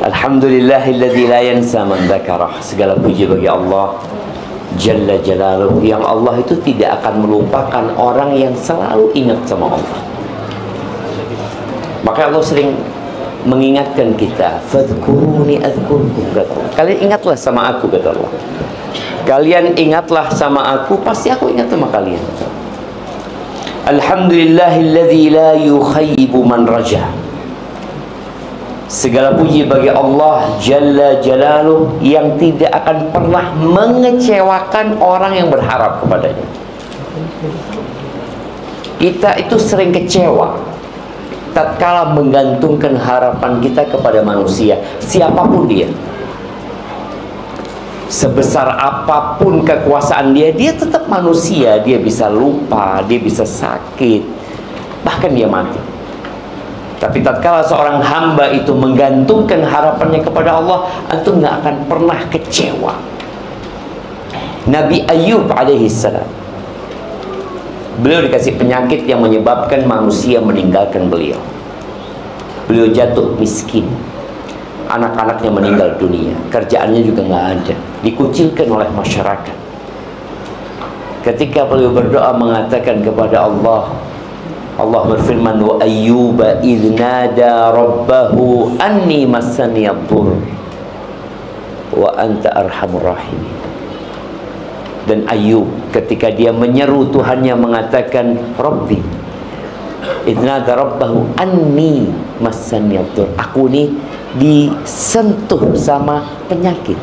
Alhamdulillahilladzi la yansa man dzakarah. Segala puji bagi Allah Jalla Jalaluhu, yang Allah itu tidak akan melupakan orang yang selalu ingat sama Allah. Maka Allah sering mengingatkan kita, fadhkuruni adzkurkum, kata Allah. Kalian ingatlah sama aku, kata Allah. Kalian ingatlah sama aku, pasti aku ingat sama kalian. Alhamdulillahilladzi la yukhayyibu man raja. Segala puji bagi Allah Jalla Jalaluhu, yang tidak akan pernah mengecewakan orang yang berharap kepadanya. Kita itu sering kecewa tatkala menggantungkan harapan kita kepada manusia, siapapun dia. Sebesar apapun kekuasaan dia, dia tetap manusia. Dia bisa lupa, dia bisa sakit, bahkan dia mati. Tapi tatkala seorang hamba itu menggantungkan harapannya kepada Allah, itu nggak akan pernah kecewa. Nabi Ayub alaihissalam, beliau dikasih penyakit yang menyebabkan manusia meninggalkan beliau. Beliau jatuh miskin, anak-anaknya meninggal dunia, kerjaannya juga nggak ada, dikucilkan oleh masyarakat. Ketika beliau berdoa mengatakan kepada Allah, Allah berfirman, wa ayyuba idh nada rabbahu anni massani ad-dur wa anta arhamur rahimin. Dan Ayub ketika dia menyeru Tuhannya mengatakan, Rabbi idh nada rabbahu anni massani ad-dur, aku ini disentuh sama penyakit,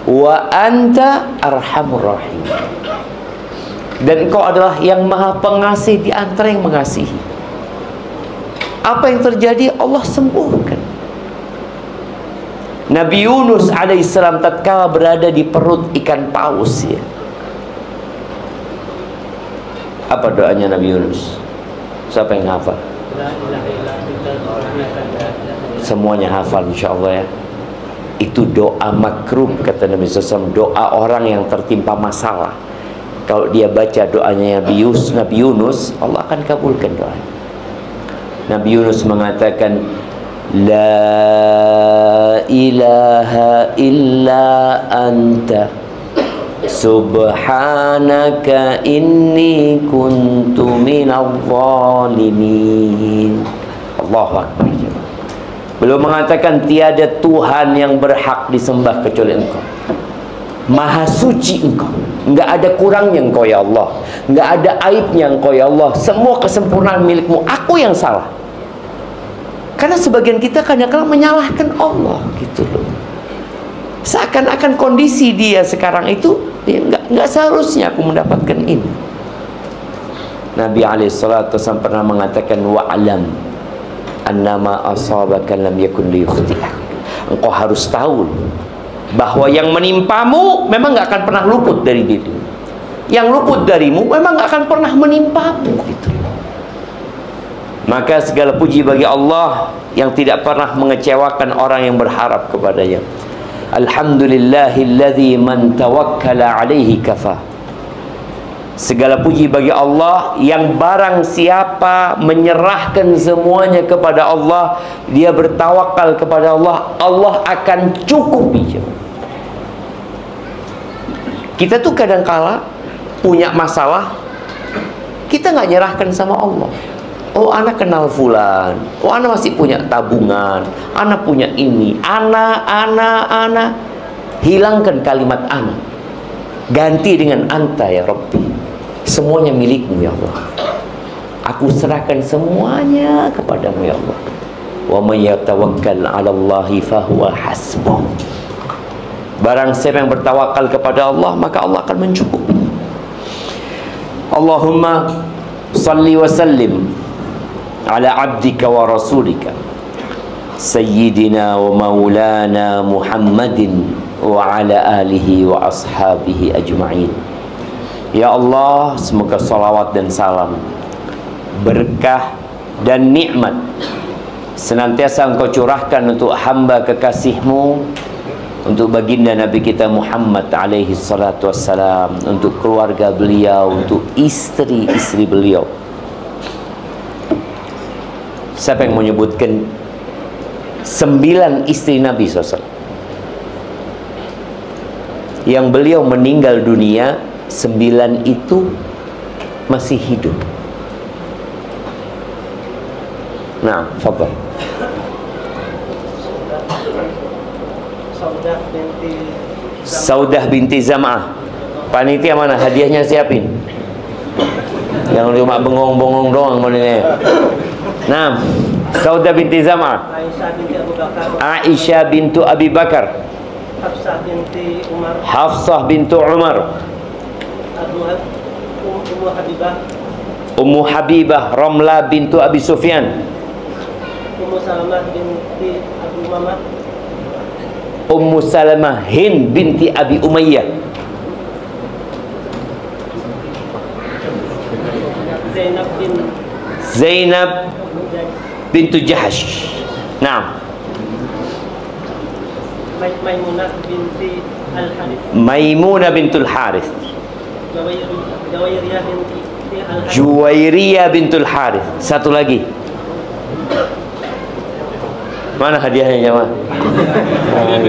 wa anta arhamur rahimin, dan engkau adalah yang maha pengasih di antara yang mengasihi. Apa yang terjadi? Allah sembuhkan. Nabi Yunus alaihissalam tatkala berada di perut ikan paus, ya. Apa doanya Nabi Yunus? Siapa yang hafal? Semuanya hafal insyaAllah, ya. Itu doa makrub, kata Nabi SAW, doa orang yang tertimpa masalah. Kalau dia baca doanya Nabi Yunus, Allah akan kabulkan doa. Nabi Yunus mengatakan, la ilaha illa anta subhanaka inni kuntu minadh dhalimin. Allahu Akbar. Beliau mengatakan, tiada Tuhan yang berhak disembah kecuali Engkau. Maha suci Engkau, nggak ada kurangnya Engkau ya Allah, nggak ada aibnya Engkau ya Allah, semua kesempurnaan milikmu, aku yang salah. Karena sebagian kita kadang-kadang menyalahkan Allah gitu loh, seakan-akan kondisi dia sekarang itu dia nggak seharusnya aku mendapatkan ini. Nabi alaihissalam pernah mengatakan, wa'alam annama asabaka lam yakun liyukhti'ak. Engkau harus tahu bahwa yang menimpamu memang nggak akan pernah luput dari dirimu. Yang luput darimu memang nggak akan pernah menimpamu gitu. Maka segala puji bagi Allah yang tidak pernah mengecewakan orang yang berharap kepadanya. Alhamdulillahilladzi man tawakkala alaihi kafa. Segala puji bagi Allah yang barang siapa menyerahkan semuanya kepada Allah, dia bertawakal kepada Allah, Allah akan cukupi. Kita tuh kadang-kala punya masalah, kita nggak nyerahkan sama Allah. Oh, anak kenal fulan, oh anak masih punya tabungan, anak punya ini, anak. Hilangkan kalimat anak, ganti dengan anta ya Rabbi. Semuanya milikmu ya Allah, aku serahkan semuanya kepadamu ya Allah. Wa may yatawakkal 'ala Allahi fahuwa hasbuh. Barang siapa yang bertawakal kepada Allah, maka Allah akan mencukupi. Allahumma salli wa sallim ala abdika wa rasulika sayyidina wa maulana Muhammadin wa ala alihi wa ashabihi ajma'in. Ya Allah, semoga salawat dan salam, berkah dan nikmat senantiasa Engkau curahkan untuk hamba kekasih-Mu, untuk baginda Nabi kita Muhammad alaihi salatu wassalam, untuk keluarga beliau, untuk istri-istri beliau. Siapa yang menyebutkan 9 istri Nabi SAW. Yang beliau meninggal dunia, 9 itu masih hidup. Nah, fadhal. Saudah binti Zam'ah. Panitia mana? Hadiahnya siapin. Yang cuma bengong-bengong doang ini. Nah, Saudah binti Zam'ah. Aisyah bintu Abi Bakar. Hafsah bintu Umar. Ummu Habibah. Ramlah bintu Abi Sufyan. Ummu Salamah binti Abu Umamah. Ummu Salamah Hind binti Abi Umayyah. Zainab bintu Jahash. Nah, Maimunah binti Al-Harith. Maimunah bintul Harith. Juwairiyah bintul Harith. Satu lagi. Mana hadiahnya jemaah?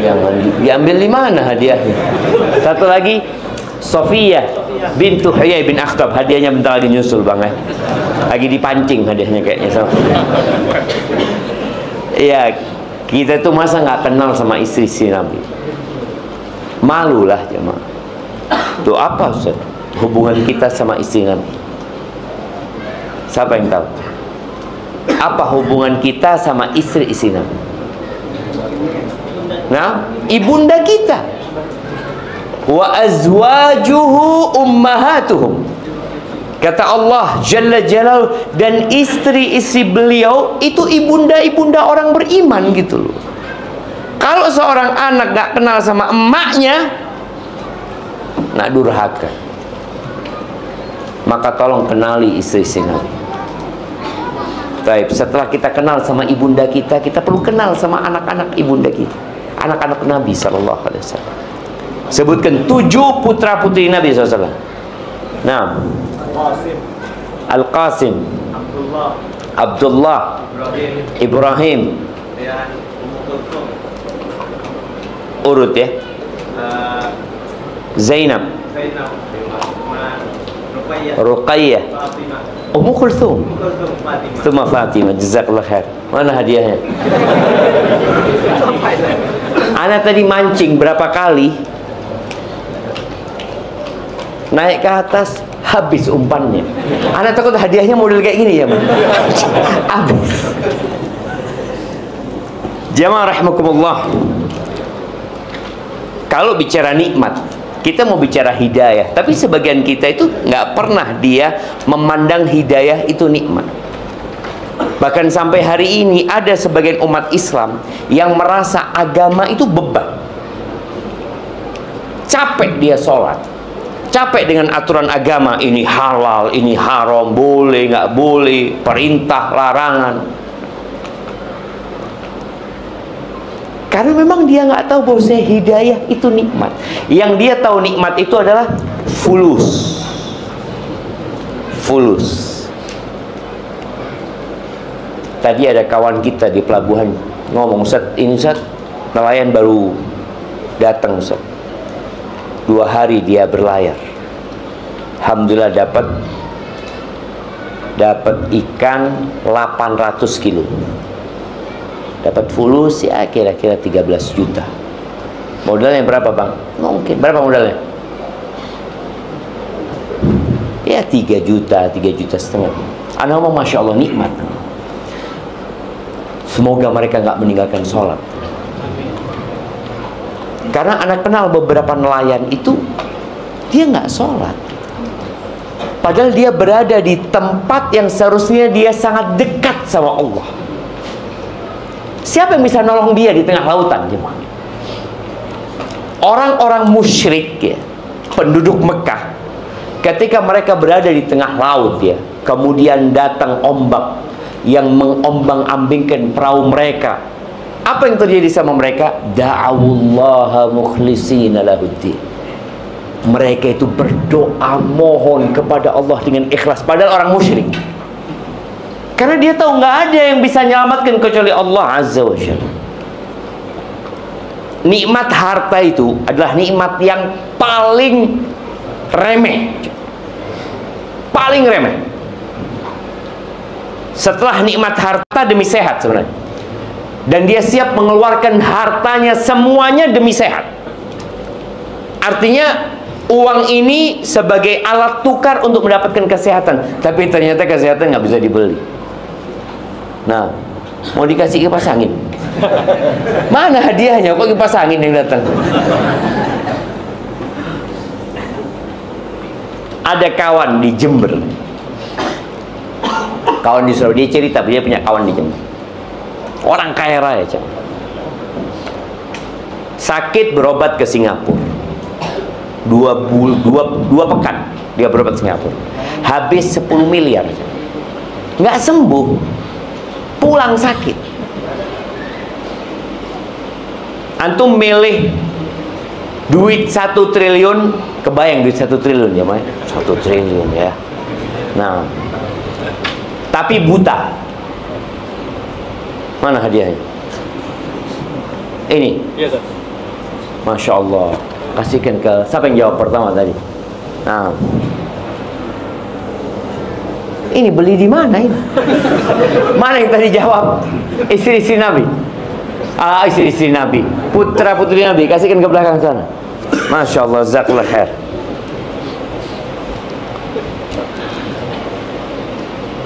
Jangan diambil di mana hadiahnya? Satu lagi, Sofiyah bintu Huyai bin Akhtab. Hadiahnya bentar lagi nyusul bang ya. Lagi dipancing hadiahnya kayaknya sama. Iya, kita tuh masa nggak kenal sama istri-istri Nabi? Malulah jemaah. Tuh apa Ustaz? Hubungan kita sama istri Nabi? Siapa yang tahu? Apa hubungan kita sama istri-istri Nabi? Nah, ibunda kita. Wa azwajuhu ummahatuhum. Kata Allah Jalla Jalal, dan istri-istri beliau itu ibunda-ibunda orang beriman gitu loh. Kalau seorang anak gak kenal sama emaknya, nak durhaka. Maka tolong kenali istri-istri Nabi. Baik, setelah kita kenal sama ibunda kita, kita perlu kenal sama anak-anak ibunda kita, anak-anak Nabi SAW. Sebutkan 7 putra putri Nabi SAW. Nah, Al-Qasim, Abdullah, Ibrahim. Urut ya. Zainab, Ruqayyah, Ummu Kulthum, Thumma Fatimah. Jazakallah khair. Mana hadiahnya? Ana tadi mancing berapa kali, naik ke atas, habis umpannya. Ana takut hadiahnya model kayak gini ya, Man. Habis. Jamaah rahimakumullah. Kalau bicara nikmat, kita mau bicara hidayah, tapi sebagian kita itu nggak pernah dia memandang hidayah itu nikmat. Bahkan sampai hari ini ada sebagian umat Islam yang merasa agama itu beban. Capek dia sholat, capek dengan aturan agama, ini halal, ini haram, boleh, nggak boleh, perintah, larangan. Karena memang dia nggak tahu bahwa hidayah itu nikmat. Yang dia tahu nikmat itu adalah fulus. Fulus. Tadi ada kawan kita di pelabuhan ngomong, Ustaz, ini Ustaz, nelayan baru datang Ustaz. 2 hari dia berlayar. Alhamdulillah dapat ikan 800 kilo. Dapat fulus ya kira-kira 13 juta. Modalnya berapa bang? Mungkin berapa modalnya? Ya 3 juta, 3 juta setengah. Anak ngomong Masya Allah nikmat. Semoga mereka nggak meninggalkan sholat. Karena anak kenal beberapa nelayan itu dia nggak sholat. Padahal dia berada di tempat yang seharusnya dia sangat dekat sama Allah. Siapa yang bisa nolong dia di tengah lautan? Orang-orang musyrik ya, penduduk Mekah, ketika mereka berada di tengah laut ya, kemudian datang ombak yang mengombang-ambingkan perahu mereka. Apa yang terjadi sama mereka? Da'awullaha mukhlishina lahuddin. Mereka itu berdoa mohon kepada Allah dengan ikhlas, padahal orang musyrik. Karena dia tahu nggak ada yang bisa menyelamatkan kecuali Allah Azza wa Jalla. nikmat harta itu adalah nikmat yang paling remeh. Paling remeh. Setelah nikmat harta demi sehat sebenarnya. Dan dia siap mengeluarkan hartanya semuanya demi sehat. Artinya uang ini sebagai alat tukar untuk mendapatkan kesehatan. Tapi ternyata kesehatan nggak bisa dibeli. Nah, mau dikasih kipas angin. Mana hadiahnya? Kok kipas angin yang datang? Ada kawan di Jember. Kawan di Surabaya, dia cerita dia punya kawan di Jember. Orang kaya raya, sakit berobat ke Singapura. Dua pekan dia berobat ke Singapura. Habis 10 miliar. Nggak sembuh. Pulang sakit. Antum milih duit 1 triliun, kebayang duit 1 triliun ya, Mas? 1 triliun ya. Nah, tapi buta. Mana hadiahnya? Ini. Iya, Ustaz. Masya Allah. Kasihkan ke siapa yang jawab pertama tadi? Nah, ini beli di mana ini? Mana yang tadi jawab? Istri-istri Nabi. Istri-istri Nabi, putra-putri Nabi, kasihkan ke belakang sana. Masya Allah, jazakallah khair.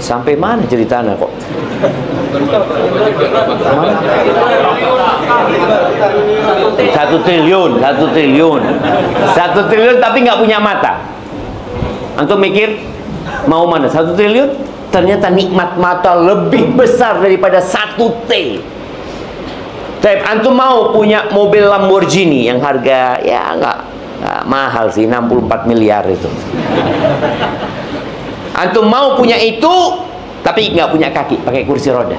Sampai mana ceritanya kok? Satu triliun tapi nggak punya mata. Antum mikir mau mana? 1 triliun? Ternyata nikmat mata lebih besar daripada 1 T. Tapi antum mau punya mobil Lamborghini yang harga ya nggak mahal sih, 64 miliar itu. Antum mau punya itu tapi nggak punya kaki, pakai kursi roda.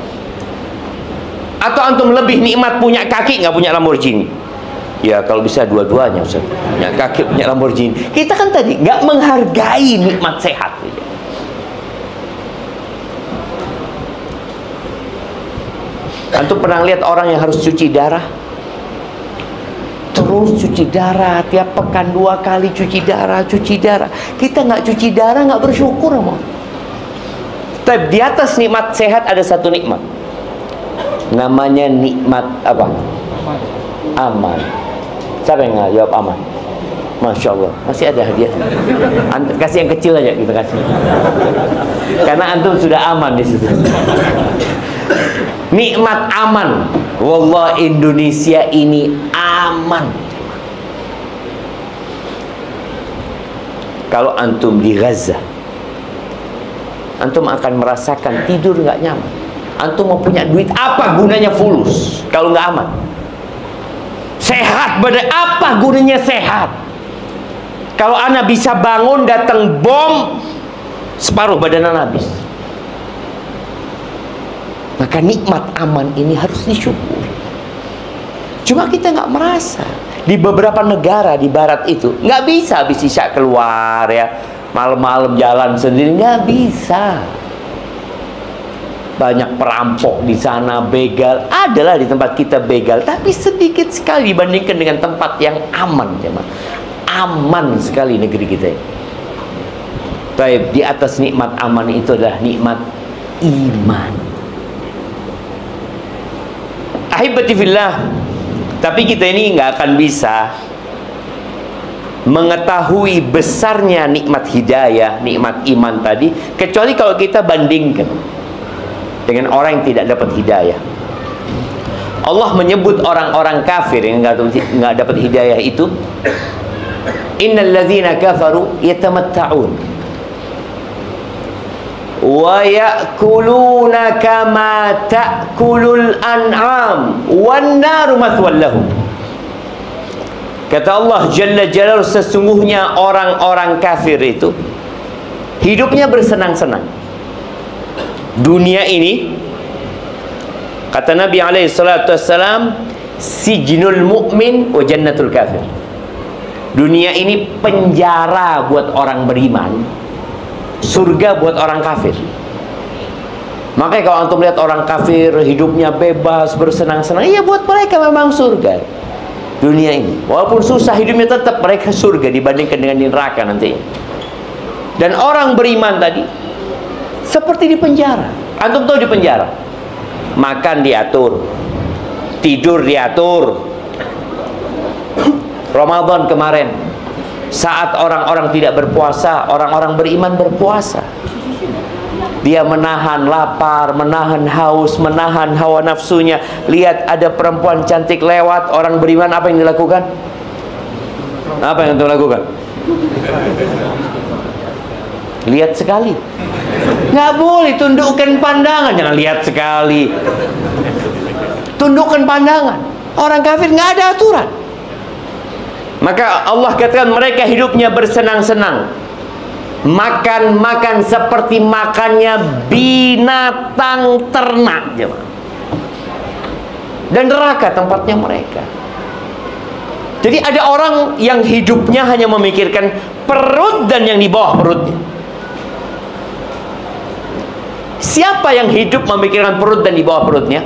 Atau antum lebih nikmat punya kaki nggak punya Lamborghini? Ya kalau bisa dua-duanya, Ustaz. Punya kaki, punya Lamborghini. Kita kan tadi nggak menghargai nikmat sehat. Antum pernah lihat orang yang harus cuci darah? Terus cuci darah, tiap pekan 2 kali cuci darah. Kita nggak cuci darah, nggak bersyukur, mau. Tapi di atas nikmat sehat ada satu nikmat. Namanya nikmat apa? Aman. Siapa yang nggak jawab aman? Masya Allah, masih ada hadiah. Kasih yang kecil aja, kita kasih. Karena antum sudah aman di situ. Nikmat aman. Wallah, Indonesia ini aman. Kalau antum di Gaza, antum akan merasakan tidur nggak nyaman. Antum mau punya duit, apa gunanya fulus kalau nggak aman? Sehat badan, apa gunanya sehat? Kalau anak bisa bangun datang bom, separuh badan anak habis. Maka nikmat aman ini harus disyukuri. Cuma kita nggak merasa. Di beberapa negara di barat itu nggak bisa habis isya keluar ya, malam-malam jalan sendiri, nggak bisa. Banyak perampok di sana, begal. Adalah di tempat kita begal, tapi sedikit sekali dibandingkan dengan tempat yang aman, jemaah. Aman sekali negeri kita. Baik, di atas nikmat aman itu adalah nikmat iman. Ahibati fillah, tapi kita ini nggak akan bisa mengetahui besarnya nikmat hidayah, nikmat iman tadi, kecuali kalau kita bandingkan dengan orang yang tidak dapat hidayah. Allah menyebut orang-orang kafir yang nggak dapat hidayah itu, innal ladzina kafaru yatamatta'un wa ya'kuluna kama ta'kulul an'am wan naru mathwal lahum. Kata Allah Jalla Jalaluhu, sesungguhnya orang-orang kafir itu hidupnya bersenang-senang. Dunia ini, kata Nabi alaihi salatu wassalam, sijnul mu'min wa jannatul kafir. Dunia ini penjara buat orang beriman, surga buat orang kafir. Makanya kalau antum lihat orang kafir hidupnya bebas, bersenang-senang, iya buat mereka memang surga. dunia ini. Walaupun susah hidupnya, tetap mereka surga dibandingkan dengan di neraka nanti. Dan orang beriman tadi seperti di penjara. Antum tahu di penjara, makan diatur, tidur diatur. Ramadan kemarin, saat orang-orang tidak berpuasa, orang-orang beriman berpuasa. Dia menahan lapar, menahan haus, menahan hawa nafsunya. Lihat ada perempuan cantik lewat, orang beriman apa yang dilakukan? Apa yang dilakukan? Lihat sekali. Nggak boleh tundukkan pandangan. Jangan lihat sekali. Tundukkan pandangan. Orang kafir nggak ada aturan. Maka Allah katakan mereka hidupnya bersenang-senang. Makan seperti makannya binatang ternak. Dan neraka tempatnya mereka. Jadi ada orang yang hidupnya hanya memikirkan perut dan yang di bawah perutnya. Siapa yang hidup memikirkan perut dan di bawah perutnya?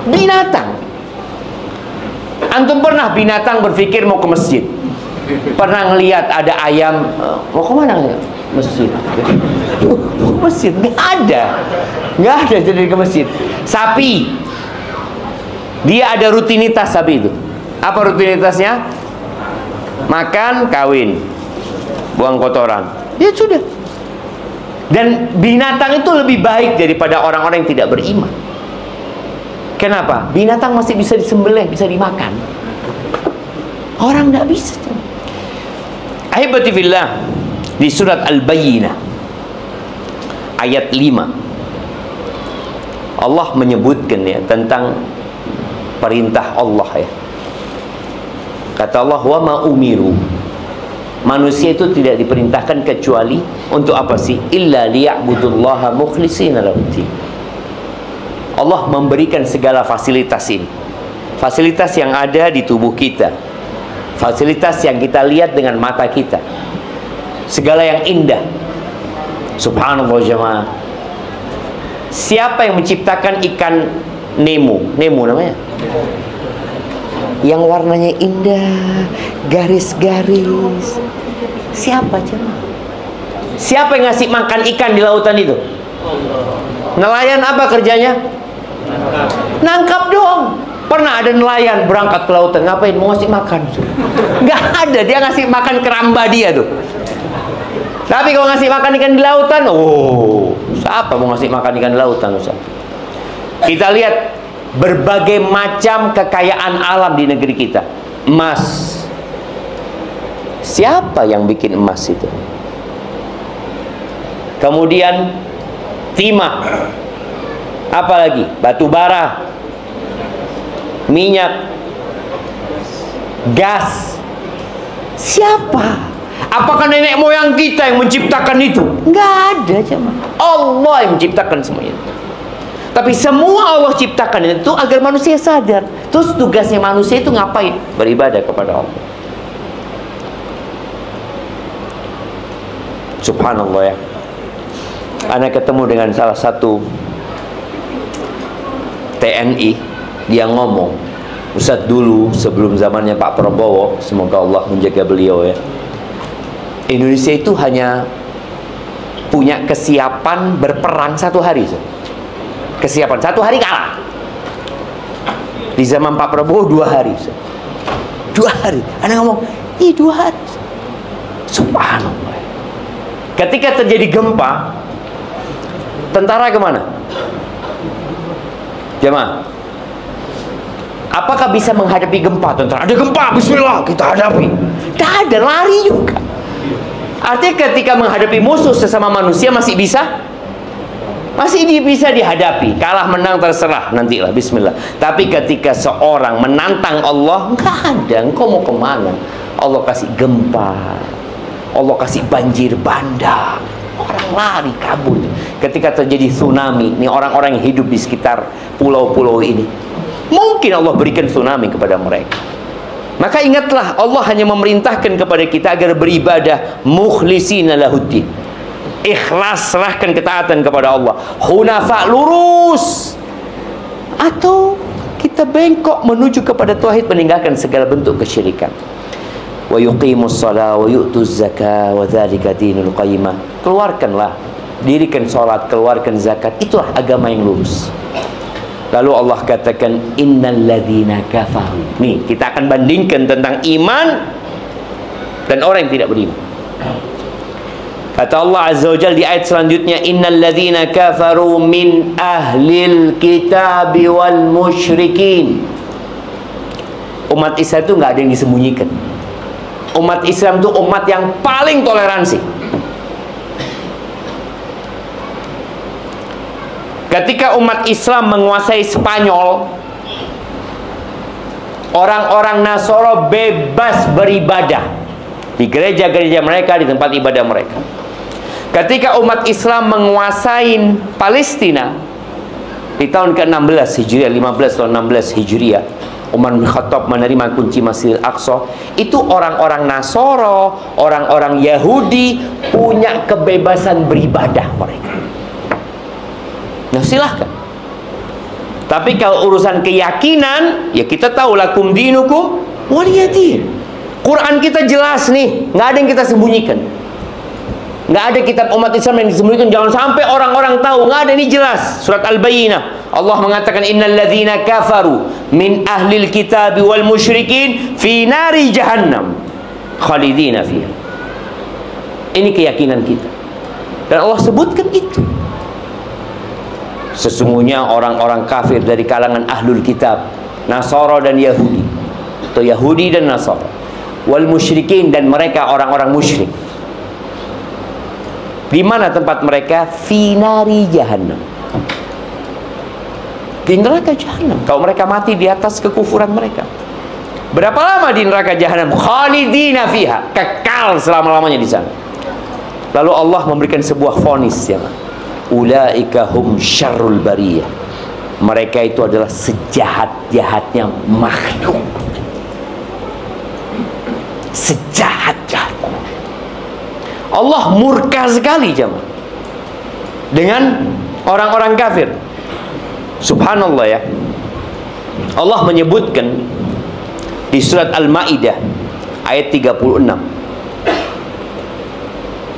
Binatang. Antum pernah binatang berpikir mau ke masjid? Pernah ngelihat ada ayam mau kemana? Masjid. Masjid nggak ada jadi ke masjid. Sapi, dia ada rutinitas sapi itu. Apa rutinitasnya? Makan, kawin, buang kotoran. Ya sudah. Dan binatang itu lebih baik daripada orang-orang yang tidak beriman. Kenapa? Binatang masih bisa disembelih, bisa dimakan. Orang nggak bisa. Ahibati fillah, di surat Al-Bayyinah ayat 5 Allah menyebutkan ya tentang perintah Allah ya. Kata Allah, wa ma umiru, manusia itu tidak diperintahkan kecuali untuk apa sih? Illa liya'budullaha mukhlishina lahuddin. Allah memberikan segala fasilitas ini. Fasilitas yang ada di tubuh kita, fasilitas yang kita lihat dengan mata kita, segala yang indah. Subhanallah jemaah. Siapa yang menciptakan ikan Nemo? Nemo namanya. Yang warnanya indah, garis-garis. Siapa jemaah? Siapa yang ngasih makan ikan di lautan itu? Nelayan apa kerjanya? Nangkap doang. Pernah ada nelayan berangkat ke lautan, ngapain? Mau ngasih makan? Nggak ada, dia ngasih makan keramba dia tuh. Tapi kalau ngasih makan ikan di lautan, oh, siapa mau ngasih makan ikan di lautan? Ustaz? Kita lihat berbagai macam kekayaan alam di negeri kita. Emas. Siapa yang bikin emas itu? Kemudian timah. Apalagi? Batu bara, minyak, gas. Siapa? Apakah nenek moyang kita yang menciptakan itu? Enggak ada, cuma Allah yang menciptakan semuanya. Tapi semua Allah ciptakan itu agar manusia sadar. Terus tugasnya manusia itu ngapain? Beribadah kepada Allah. Subhanallah ya. Ana ketemu dengan salah satu TNI, dia ngomong, Ustadz dulu sebelum zamannya Pak Prabowo, semoga Allah menjaga beliau ya, Indonesia itu hanya punya kesiapan berperang 1 hari. Kesiapan 1 hari kalah. Di zaman Pak Prabowo 2 hari. 2 hari. Anda ngomong, 2 hari. Subhanallah. Ketika terjadi gempa, tentara kemana? Jemaah, apakah bisa menghadapi gempa tentara? Ada gempa, bismillah, kita hadapi. Tidak ada, lari juga. Artinya ketika menghadapi musuh sesama manusia masih bisa dihadapi. Kalah menang terserah, nantilah, bismillah. Tapi ketika seorang menantang Allah, nggak ada, engkau mau kemana? Allah kasih gempa, Allah kasih banjir bandang, orang lari kabur. Ketika terjadi tsunami, ini orang-orang yang hidup di sekitar pulau-pulau ini, mungkin Allah berikan tsunami kepada mereka. Maka ingatlah, Allah hanya memerintahkan kepada kita agar beribadah mukhlishina lahuddin. Ikhlas, serahkan ketaatan kepada Allah. Hunafa, lurus. Atau Kita bengkok menuju kepada tauhid, meninggalkan segala bentuk kesyirikan. Wa yuqimus shalah wa yu'tuz zakah wa dzalika dinul qayyimah. Keluarkanlah, dirikan salat, keluarkan zakat, itulah agama yang lurus. Lalu Allah katakan innal ladzina kafaru. Nih, kita akan bandingkan tentang iman dan orang yang tidak beriman. Kata Allah Azza wa Jalla di ayat selanjutnya, innal ladzina kafaru min ahlil kitabi wal musyrikin. Umat Islam itu nggak ada yang disembunyikan. Umat Islam itu umat yang paling toleransi. Ketika umat Islam menguasai Spanyol, orang-orang Nasoro bebas beribadah di gereja-gereja mereka, di tempat ibadah mereka. Ketika umat Islam menguasai Palestina di tahun ke-16 Hijriah, 15 tahun 16 Hijriah, Umar bin Khattab menerima kunci Masjidil Aqsa. Itu orang-orang Nasoro, orang-orang Yahudi punya kebebasan beribadah mereka. Nah, silahkan. Tapi kalau urusan keyakinan, ya kita tahu lakum dinukum waliyadin. Quran kita jelas nih, nggak ada yang kita sembunyikan. Nggak ada kitab umat Islam yang disembunyikan. Jangan sampai orang-orang tahu. Nggak ada, ini jelas. Surat Al-Bayyinah, Allah mengatakan innal ladzina kafaru min ahlil kitabi wal musyrikin fi nari jahannam khalidina fiha. Ini keyakinan kita. Dan Allah sebutkan itu. Sesungguhnya orang-orang kafir dari kalangan ahlul kitab, Nasara dan Yahudi, atau Yahudi dan Nasara, wal musyrikin, dan mereka orang-orang musyrik. Di mana tempat mereka? Finari jahannam, di neraka jahannam. Kalau mereka mati di atas kekufuran mereka, berapa lama di neraka jahannam? Khalidina fiha, kekal selama-lamanya di sana. Lalu Allah memberikan sebuah vonis, ya, ulaika hum syarrul bariyah. Mereka itu adalah sejahat-jahatnya makhluk. Sejahat-jahatnya. Allah murka sekali, jemaah, dengan orang-orang kafir. Subhanallah, ya. Allah menyebutkan di surat Al-Maidah ayat 36,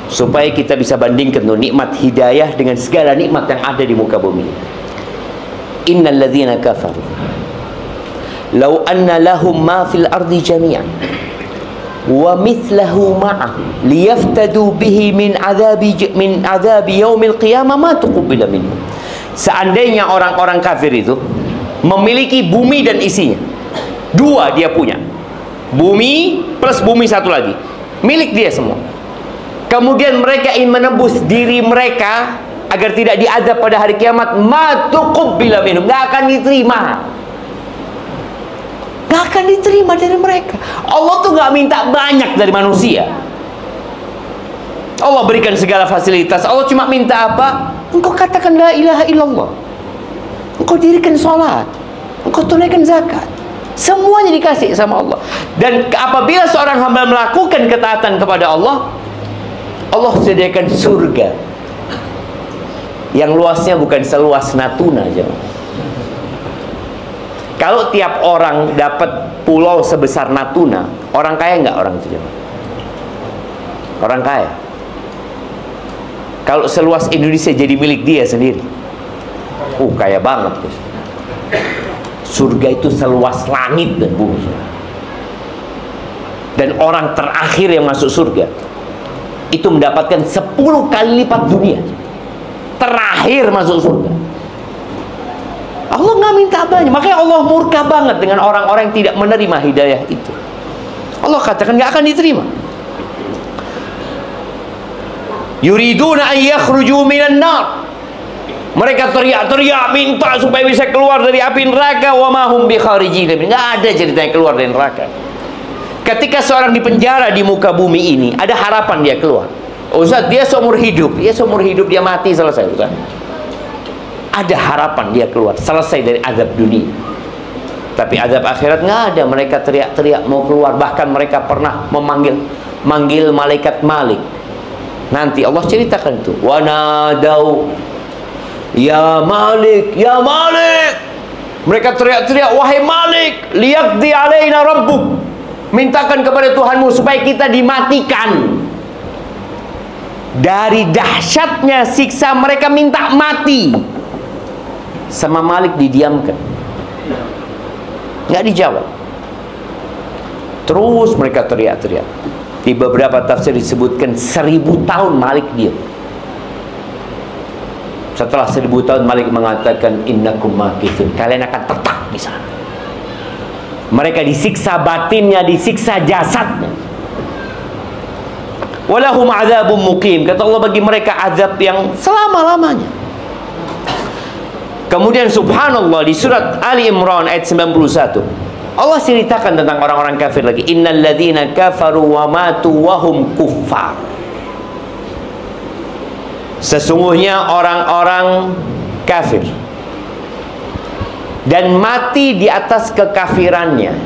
supaya kita bisa bandingkan tuh nikmat hidayah dengan segala nikmat yang ada di muka bumi. Innal ladzina kafaru law anna lahum ma fil ardi jami'an wa mithlahu ma'ah liyaftadu bihi min adzabi yaumil qiyamah ma tuqbila minhum. Seandainya orang-orang kafir itu memiliki bumi dan isinya, dua dia punya, bumi plus bumi satu lagi, milik dia semua. Kemudian mereka ingin menebus diri mereka agar tidak diazab pada hari kiamat, ma tuqbila minhum, nggak akan diterima. Nggak akan diterima dari mereka. Allah tuh nggak minta banyak dari manusia. Allah berikan segala fasilitas. Allah cuma minta apa? Engkau katakan la ilaha illallah, engkau dirikan sholat, engkau tunaikan zakat. Semuanya dikasih sama Allah. Dan apabila seorang hamba melakukan ketaatan kepada Allah, Allah sediakan surga yang luasnya bukan seluas Natuna aja. Kalau tiap orang dapat pulau sebesar Natuna, orang kaya nggak orang itu? Orang kaya. Kalau seluas Indonesia jadi milik dia sendiri, kaya banget. Surga itu seluas langit dan bumi. Dan orang terakhir yang masuk surga itu mendapatkan 10 kali lipat dunia. Terakhir masuk surga. Allah nggak minta banyak. Makanya Allah murka banget dengan orang-orang yang tidak menerima hidayah itu. Allah katakan nggak akan diterima. Yuriduna an yakhruju minan nar. Mereka teriak-teriak minta supaya bisa keluar dari api neraka. Wa ma hum bikharijin. Nggak ada ceritanya keluar dari neraka. Ketika seorang dipenjara di muka bumi ini, ada harapan dia keluar. Ustaz, dia seumur hidup. Dia seumur hidup, dia mati, selesai, Ustaz. Ada harapan dia keluar, selesai dari azab dunia. Tapi azab akhirat nggak ada. Mereka teriak-teriak mau keluar. Bahkan mereka pernah manggil malaikat Malik. Nanti Allah ceritakan itu. Wa nadau ya Malik, ya Malik. Mereka teriak-teriak, wahai Malik, liyaqdi alaina rabbuk, mintakan kepada Tuhanmu supaya kita dimatikan. Dari dahsyatnya siksa, mereka minta mati. Sama Malik didiamkan, nggak dijawab. Terus mereka teriak-teriak. Di beberapa tafsir disebutkan 1000 tahun Malik diam. Setelah 1000 tahun Malik mengatakan, innakum makithun, kalian akan tetap di sana. Mereka disiksa batinnya, disiksa jasadnya. Walahum azabun muqim, kata Allah, bagi mereka azab yang selama-lamanya. Kemudian subhanallah, di surat Ali Imran ayat 91, Allah ceritakan tentang orang-orang kafir lagi. Innal ladzina kafaru wa matu wa hum kuffar. Sesungguhnya orang-orang kafir dan mati di atas kekafirannya.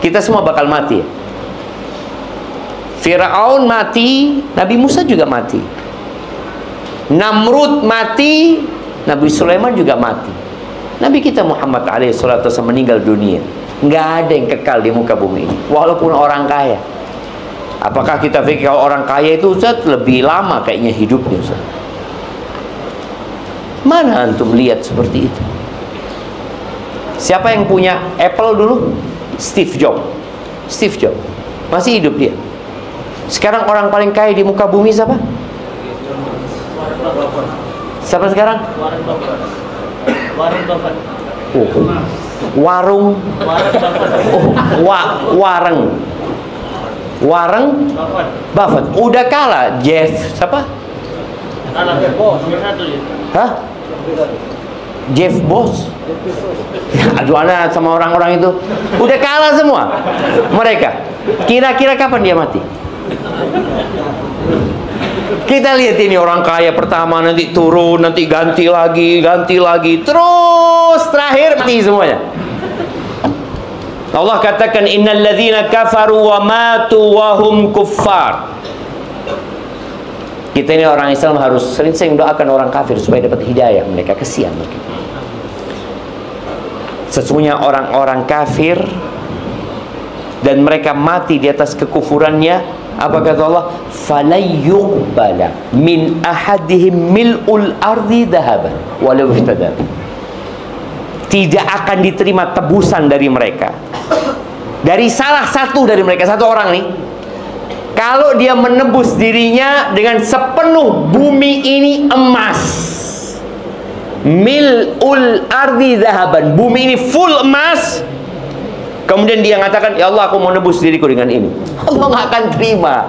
Kita semua bakal mati. Fir'aun mati, Nabi Musa juga mati. Namrud mati, Nabi Sulaiman juga mati. Nabi kita Muhammad alaihissalam meninggal dunia. Nggak ada yang kekal di muka bumi ini, walaupun orang kaya. Apakah kita pikir kalau orang kaya itu, Ustaz, lebih lama kayaknya hidupnya, Ustaz? Mana antum lihat seperti itu? Siapa yang punya Apple dulu? Steve Jobs. Steve Jobs masih hidup dia. Sekarang orang paling kaya di muka bumi siapa? Siapa sekarang? Warung. Warren Buffett. Udah kalah Jeff siapa? Hah? Jeff Bezos. Aduh, anak sama orang-orang itu udah kalah semua mereka. Kira-kira kapan dia mati? Kita lihat ini orang kaya pertama, nanti turun, nanti ganti lagi, terus terakhir mati semuanya. Allah katakan innal ladzina kafaru wa matu wa hum kuffar. Kita ini orang Islam harus sering-sering doakan orang kafir supaya dapat hidayah. Mereka kesian mereka. Sesungguhnya orang-orang kafir dan mereka mati di atas kekufurannya, apa kata Allah? Falayyuqbala min ahadihim mil'ul ardi dhahaban walau iftadar. Tidak akan diterima tebusan dari mereka, dari salah satu dari mereka, satu orang nih, kalau dia menebus dirinya dengan sepenuh bumi ini emas. Mil'ul ardi dhahaban, bumi ini full emas. Kemudian dia mengatakan, ya Allah, aku mau nebus diriku dengan ini. Allah nggak akan terima.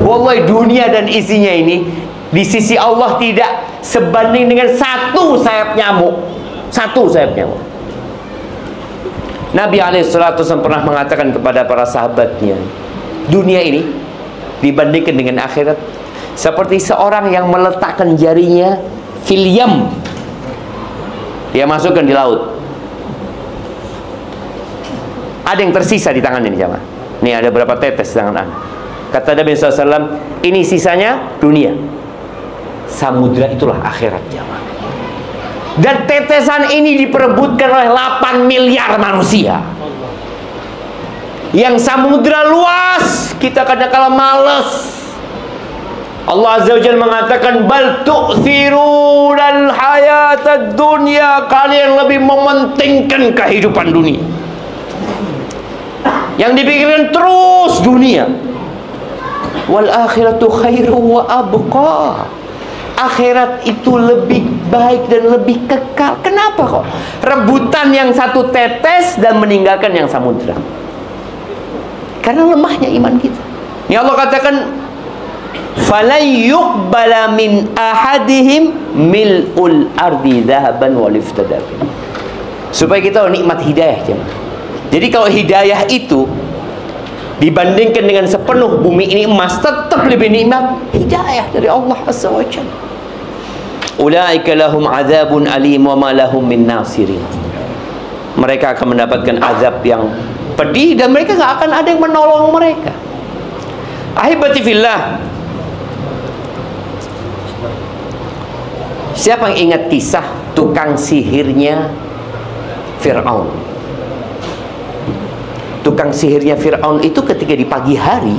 Wallahi, dunia dan isinya ini di sisi Allah tidak sebanding dengan satu sayap nyamuk. Satu sayap nyamuk. Nabi alaihissalam pernah mengatakan kepada para sahabatnya, dunia ini dibandingkan dengan akhirat seperti seorang yang meletakkan jarinya fil yam, dia masukkan di laut. Ada yang tersisa di tangan ini, jamaah. Nih ada berapa tetes di tangan Anda. Kata Nabi SAW, ini sisanya dunia. Samudra itulah akhirat, jamaah. Dan tetesan ini diperebutkan oleh 8 miliar manusia. Yang samudra luas, kita kadang-kala malas. Allah Azza wa Jalla mengatakan, bal tu'thirunal hayatad dunya, kalian lebih mementingkan kehidupan dunia. Yang dipikirkan terus dunia. Wal akhiratu khairu wa abqa. Akhirat itu lebih baik dan lebih kekal. Kenapa kok? Rebutan yang satu tetes dan meninggalkan yang samudra. Karena lemahnya iman kita. Ya Allah katakan, falayyuqbala min ahadihim mil'ul ardi dhahaban wal iftadar. Supaya kita nikmat hidayah, jemaah. Jadi kalau hidayah itu dibandingkan dengan sepenuh bumi ini emas, tetap lebih nikmat hidayah dari Allah Azza wa Jalla. Ulaika lahum azabun alim wa ma lahum min nasirin. Mereka akan mendapatkan azab yang pedih dan mereka nggak akan ada yang menolong mereka. Ahibati fillah, siapa yang ingat kisah tukang sihirnya Fir'aun. Tukang sihirnya Fir'aun itu ketika di pagi hari,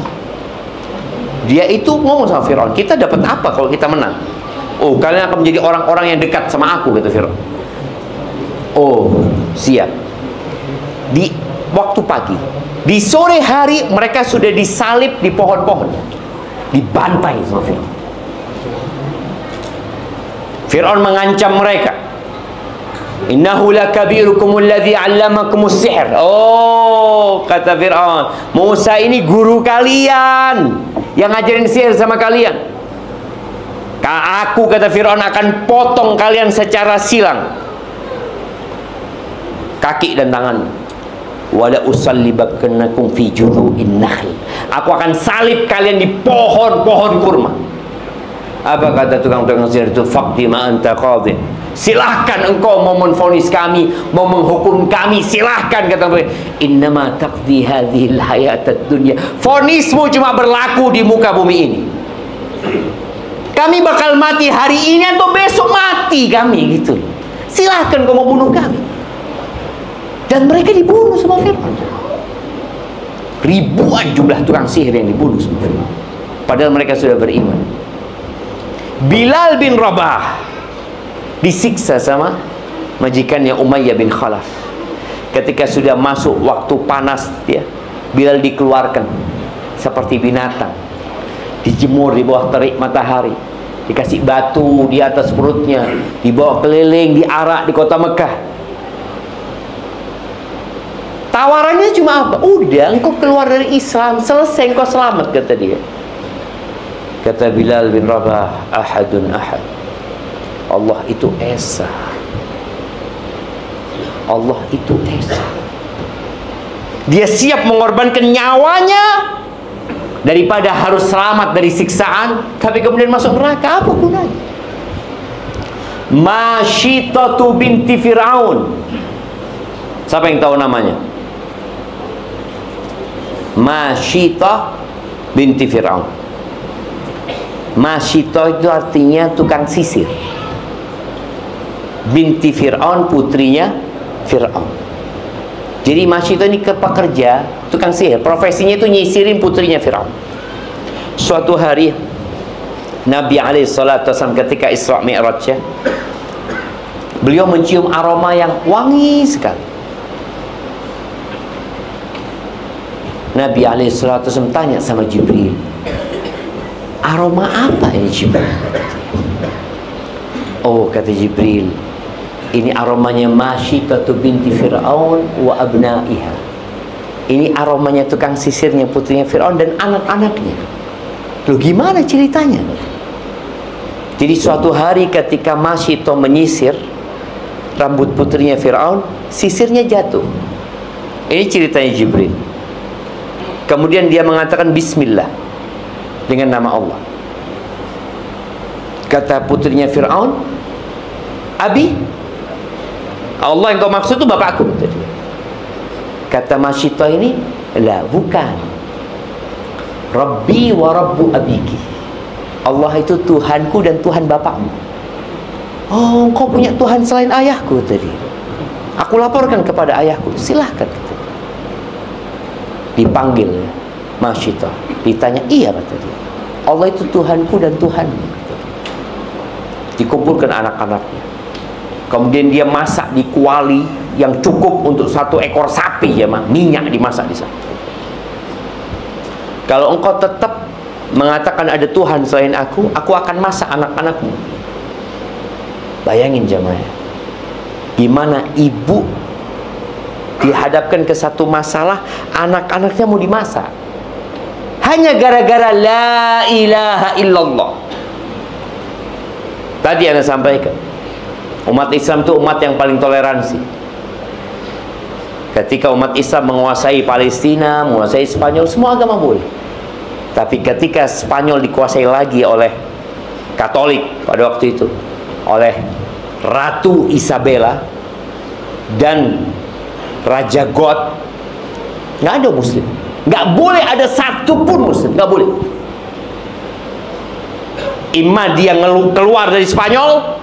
dia itu ngomong sama Fir'aun, kita dapat apa kalau kita menang? Oh, kalian akan menjadi orang-orang yang dekat sama aku, kata Fir'aun. Oh, siap. Di waktu pagi, di sore hari mereka sudah disalib di pohon-pohon, dibantai sama Fir'aun. Fir'aun mengancam mereka, innahu lakabirukumul ladzi 'allamakumus sihr. Oh, kata Fir'aun, Musa ini guru kalian yang ngajarin sihir sama kalian. Aku, kata Fir'aun, akan potong kalian secara silang, kaki dan tangan. Wala usallibakannakum fi judhu'in nakhl. Aku akan salib kalian di pohon-pohon kurma. Apa kata tukang-tukang sihir itu? Faqdi ma anta qadhi. Silahkan engkau mau menvonis kami, mau menghukum kami, silahkan, kata mereka. Innama taqdi hadhil hayatad dunya. Vonismu cuma berlaku di muka bumi ini. Kami bakal mati hari ini atau besok mati kami, gitu. Silahkan kau mau bunuh kami. Dan mereka dibunuh sama Fir'aun. Ribuan jumlah tukang sihir yang dibunuh sama Fir'aun. Padahal mereka sudah beriman. Bilal bin Rabah disiksa sama majikannya Umayyah bin Khalaf. Ketika sudah masuk waktu panas, dia Bilal dikeluarkan seperti binatang, dijemur di bawah terik matahari, dikasih batu di atas perutnya, dibawa keliling, diarak di kota Mekah. Tawarannya cuma apa? Udah, engkau keluar dari Islam, selesai, engkau selamat, kata dia. Kata Bilal bin Rabah, ahadun ahad. Allah itu esa. Allah itu esa. Dia siap mengorbankan nyawanya daripada harus selamat dari siksaan, tapi kemudian masuk neraka. Apa gunanya? Masyitatu binti Fir'aun. Siapa yang tahu namanya? Masyitah binti Fir'aun. Masyitah itu artinya tukang sisir. Binti Fir'aun, putrinya Fir'aun. Jadi Masyitah ini pekerja, tukang sihir. Profesinya itu nyisirin putrinya Fir'aun. Suatu hari Nabi SAW ketika Isra Mi'rajnya, beliau mencium aroma yang wangi sekali. Nabi SAW tanya sama Jibril, aroma apa ini Jibril? Oh, kata Jibril, ini aromanya Masyitatu binti Fir'aun wa abnaiha. Ini aromanya tukang sisirnya putrinya Fir'aun dan anak-anaknya. Loh, gimana ceritanya? Jadi suatu hari ketika Masyitah menyisir rambut putrinya Fir'aun, sisirnya jatuh. Ini ceritanya Jibril. Kemudian dia mengatakan Bismillah dengan nama Allah. Kata putrinya Fir'aun, Abi, Allah yang kau maksud itu bapakku. Kata Masyitah ini, lah, bukan. Rabbi wa Rabbu abiki. Allah itu Tuhanku dan Tuhan bapakmu. Oh, kau punya Tuhan selain ayahku tadi. Aku laporkan kepada ayahku. Silahkan. Dipanggil Masyitah, ditanya, iya kata dia, Allah itu Tuhanku dan Tuhanmu. Dikumpulkan anak-anaknya, kemudian dia masak di kuali yang cukup untuk 1 ekor sapi, ya, minyak dimasak di sana. Kalau engkau tetap mengatakan ada Tuhan selain aku akan masak anak-anakmu. Bayangin jamaah, gimana ibu dihadapkan ke satu masalah, anak-anaknya mau dimasak hanya gara-gara la ilaha illallah. Tadi Anda sampaikan, umat Islam itu umat yang paling toleransi. Ketika umat Islam menguasai Palestina, menguasai Spanyol, semua agama boleh. Tapi ketika Spanyol dikuasai lagi oleh Katolik pada waktu itu, oleh Ratu Isabella dan Raja God, nggak ada Muslim, nggak boleh ada satu pun Muslim, nggak boleh. Imma dia keluar dari Spanyol,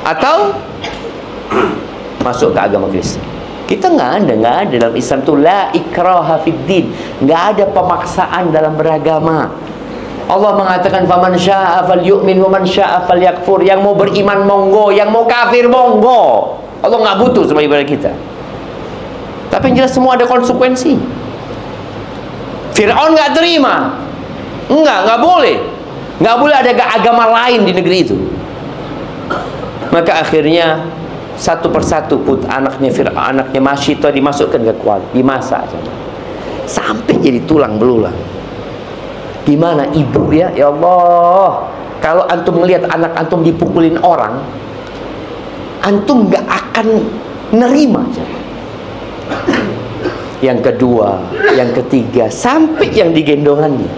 atau masuk ke agama Kristen. Kita nggak ada dalam Islam itu la ikraha fid din, nggak ada pemaksaan dalam beragama. Allah mengatakan faman syaa'a falyu'min wa man syaa'a falyakfur. Yang mau beriman monggo, yang mau kafir monggo. Allah nggak butuh sama ibadah kita. Tapi yang jelas semua ada konsekuensi. Fir'aun nggak terima, nggak boleh, nggak boleh ada agama lain di negeri itu. Maka akhirnya satu persatu anaknya Fir'aun, anaknya Masyitah dimasukkan ke kuali, dimasak sampai jadi tulang belulang. Gimana ibu ya? Ya Allah, kalau antum melihat anak antum dipukulin orang, antum nggak akan nerima. Yang kedua, yang ketiga, sampai yang digendongannya.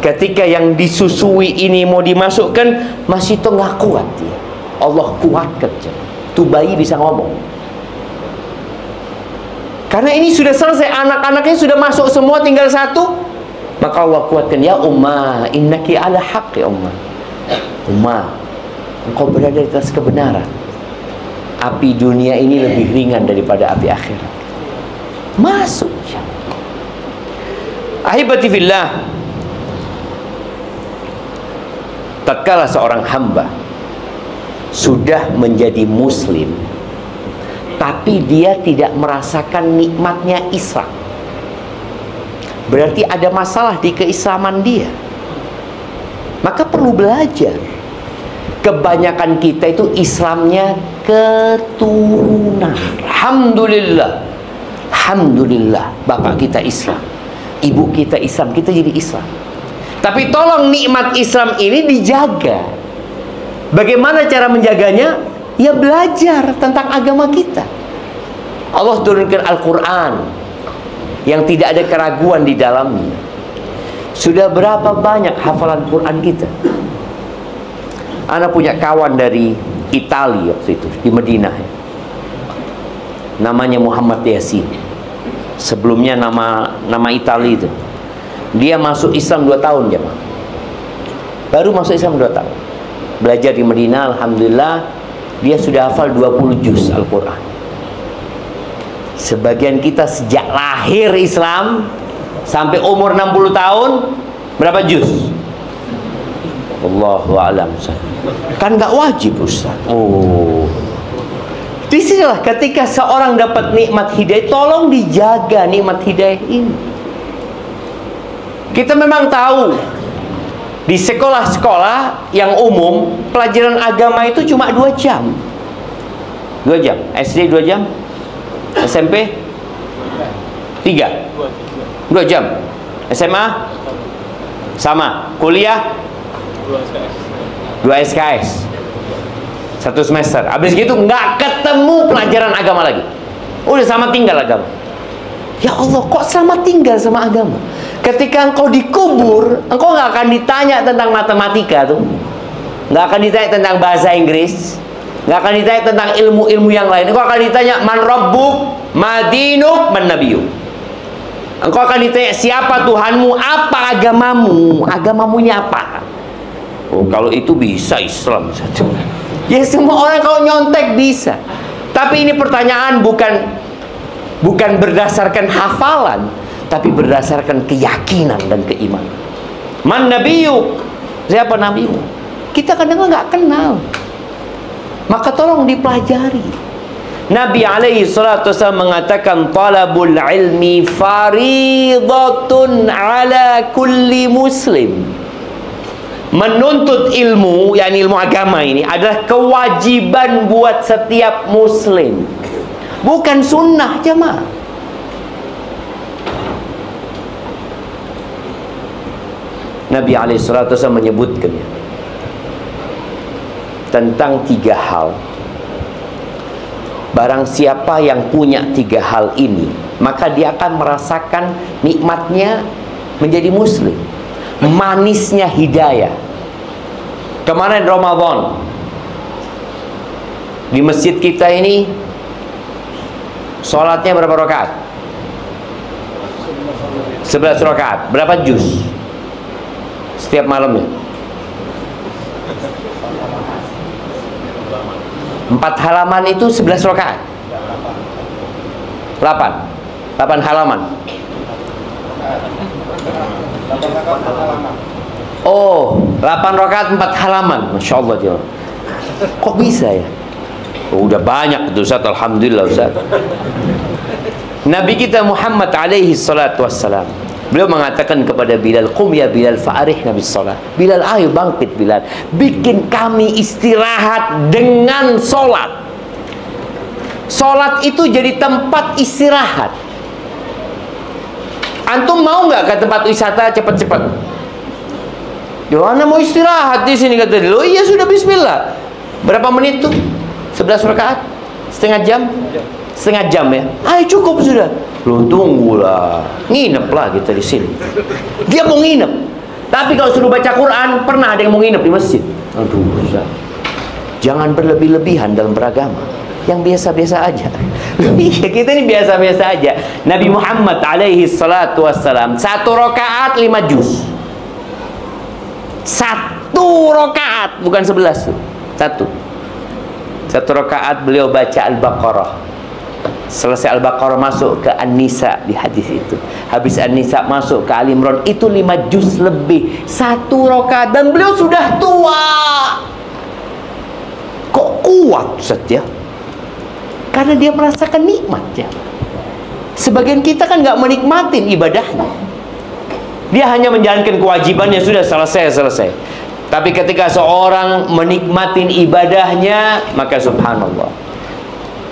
Ketika yang disusui ini mau dimasukkan, Masyitah nggak kuat dia. Allah kuatkan. Tuh bayi bisa ngomong. Karena ini sudah selesai, anak-anaknya sudah masuk semua, tinggal satu. Maka Allah kuatkan, ya Ummah, innaki ala haqq ya Ummah. Ummah, engkau berada di atas kebenaran. Api dunia ini lebih ringan daripada api akhirat. Masuk. Ahibati fillah, tatkala seorang hamba sudah menjadi muslim tapi dia tidak merasakan nikmatnya Islam, berarti ada masalah di keislaman dia. Maka perlu belajar. Kebanyakan kita itu Islamnya keturunan. Alhamdulillah, alhamdulillah, bapak kita Islam, ibu kita Islam, kita jadi Islam. Tapi tolong nikmat Islam ini dijaga. Bagaimana cara menjaganya? Ya belajar tentang agama kita. Allah turunkan Al-Quran yang tidak ada keraguan di dalamnya. Sudah berapa banyak hafalan Quran kita? Ana punya kawan dari Italia waktu itu, di Madinah. Namanya Muhammad Yasin. Sebelumnya nama Italia itu. Dia masuk Islam 2 tahun ya, Pak. Baru masuk Islam 2 tahun. Belajar di Madinah, alhamdulillah, dia sudah hafal 20 juz Al-Quran. Sebagian kita sejak lahir Islam sampai umur 60 tahun, berapa juz? Allahu a'lam. Kan nggak wajib, Ustaz. Oh, disinilah ketika seorang dapat nikmat hidayah, tolong dijaga nikmat hidayah ini. Kita memang tahu di sekolah-sekolah yang umum pelajaran agama itu cuma 2 jam. 2 jam. SD 2 jam, SMP 3, 2 jam. SMA sama. Kuliah 2 SKS 1 semester. Habis gitu nggak ketemu pelajaran agama lagi. Udah sama tinggal agama. Ya Allah, kok sama tinggal sama agama? Ketika engkau dikubur, engkau nggak akan ditanya tentang matematika tuh, nggak akan ditanya tentang bahasa Inggris, nggak akan ditanya tentang ilmu-ilmu yang lain. Engkau akan ditanya man rabbuk, ma dinuk, man nabiyuk. Engkau akan ditanya siapa Tuhanmu, apa agamamu, agamamunya apa. Oh, kalau itu bisa Islam satu. Ya semua orang kalau nyontek bisa. Tapi ini pertanyaan bukan berdasarkan hafalan, tapi berdasarkan keyakinan dan keimanan. Man nabiyuk, siapa nabimu? Kita kadang nggak kenal. Maka tolong dipelajari. Nabi alaihi salatu wasallam mengatakan talabul ilmi faridatun ala kulli muslim. Menuntut ilmu, yakni ilmu agama ini adalah kewajiban buat setiap muslim. Bukan sunnah, jemaah. Nabi alaihissalatu wasallam menyebutkan tentang 3 hal. Barang siapa yang punya 3 hal ini, maka dia akan merasakan nikmatnya menjadi muslim, manisnya hidayah. Kemarin Ramadan di masjid kita ini sholatnya berapa rakaat? 11 rakaat. Berapa juz setiap malamnya? 4 halaman itu 11 rakaat. 8 halaman. Oh, 8 rakaat 4 halaman. Masya Allah dia. Kok bisa ya? Oh, udah banyak itu Ustaz, alhamdulillah Ustaz. Nabi kita Muhammad alaihi salatu wassalam, beliau mengatakan kepada Bilal, "Qum ya Bilal fa'arihna bis salat." Bilal, ayo bangkit Bilal, bikin kami istirahat dengan solat. Solat itu jadi tempat istirahat. Antum mau nggak ke tempat wisata cepat-cepat? Yohana mau istirahat di sini, kata dia. Oh iya sudah, bismillah. Berapa menit tuh? 11 rakaat? Setengah jam? Setengah jam ya? Ayo cukup sudah. Lu tunggulah. Nginep lah kita di sini. Dia mau nginep. Tapi kalau suruh baca Quran, pernah ada yang mau nginep di masjid? Aduh, Ustaz. Jangan berlebih-lebihan dalam beragama. Yang biasa-biasa aja. Iya, kita ini biasa-biasa aja. Nabi Muhammad alaihi salatu wassalam 1 rakaat 5 juz. 1 rakaat, bukan 11 tuh. 1 rakaat beliau baca Al-Baqarah. Selesai Al-Baqarah masuk ke An-Nisa di hadis itu. Habis An-Nisa masuk ke Ali Imran. Itu 5 juz lebih. 1 rakaat, dan beliau sudah tua. Kok kuat Ustaz ya? Karena dia merasakan nikmatnya. Sebagian kita kan nggak menikmatin ibadahnya. Dia hanya menjalankan kewajibannya, sudah selesai. Tapi ketika seorang menikmatin ibadahnya, maka subhanallah.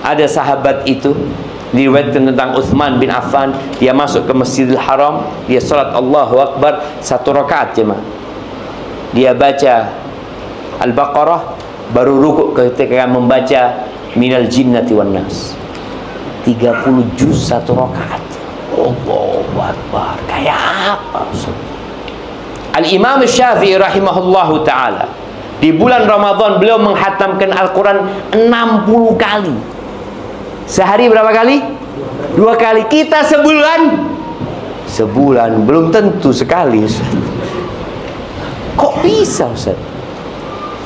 Ada sahabat itu, diriwayatkan tentang Utsman bin Affan, dia masuk ke Masjidil Haram, dia salat Allahu Akbar 1 rakaat jemaah. Dia baca Al-Baqarah, baru rukuk ketika membaca Minal Jinnati wan Nas. 30 juz 1 rakaat. Allahu Akbar. Kayak apa? Al-Imam Syafi'i rahimahullahu ta'ala, di bulan Ramadan beliau menghatamkan Al-Quran 60 kali. Sehari berapa kali? 2 kali. Kita sebulan belum tentu sekali Ustaz. Kok bisa Ustaz?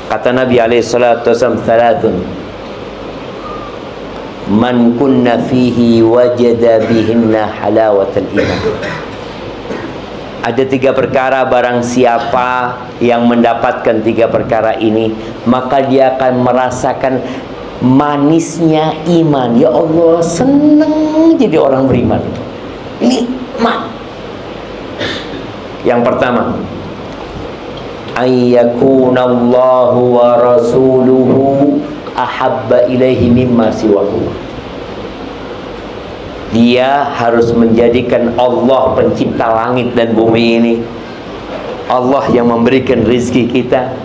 Kata Nabi alaihi salatu wasallam, "Thalathun man kunna fihi wajada bihinna halawatal iman." Ada 3 perkara, barang siapa yang mendapatkan 3 perkara ini, maka dia akan merasakan manisnya iman. Ya Allah, senang jadi orang beriman. Nikmat. Yang pertama, ayyakunallahu wa rasuluhu ahabba ilaihi mimma siwahu. Dia harus menjadikan Allah pencipta langit dan bumi ini, Allah yang memberikan rizki kita,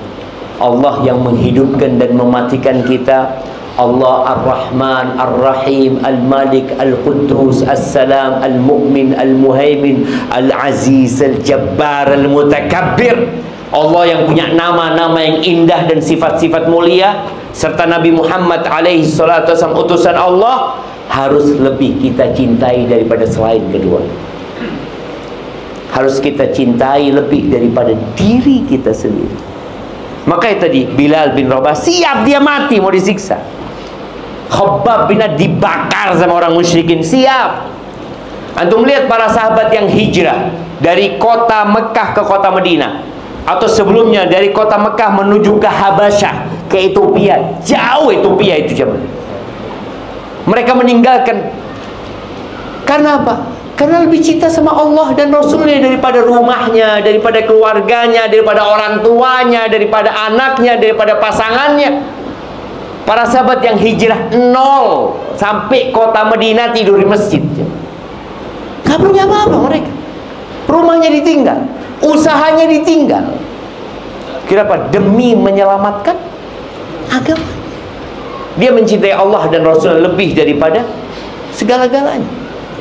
Allah yang menghidupkan dan mematikan kita, Allah Ar-Rahman, Ar-Rahim, Al-Malik, Al-Quddus, As-Salam, Al-Mu'min, Al-Muhaimin, Al-Aziz, Al-Jabbar, Al-Mutakabbir. Allah yang punya nama-nama yang indah dan sifat-sifat mulia, serta Nabi Muhammad alaihi salatu wasallam utusan Allah, harus lebih kita cintai daripada selain kedua. Harus kita cintai lebih daripada diri kita sendiri. Makanya tadi Bilal bin Rabah siap, dia mati mau disiksa. Khabbab bin dibakar sama orang musyrikin, siap. Antum lihat para sahabat yang hijrah dari kota Mekah ke kota Madinah, atau sebelumnya dari kota Mekah menuju ke Habasyah, ke Ethiopia. Jauh Ethiopia itu zaman. Mereka meninggalkan. Karena apa? Karena lebih cinta sama Allah dan Rasulnya daripada rumahnya, daripada keluarganya, daripada orang tuanya, daripada anaknya, daripada pasangannya. Para sahabat yang hijrah 0 sampai kota Madinah tidur di masjid. Gak punya apa-apa mereka. Rumahnya ditinggal, usahanya ditinggal. Kenapa? Demi menyelamatkan agama. Dia mencintai Allah dan Rasul lebih daripada segala-galanya.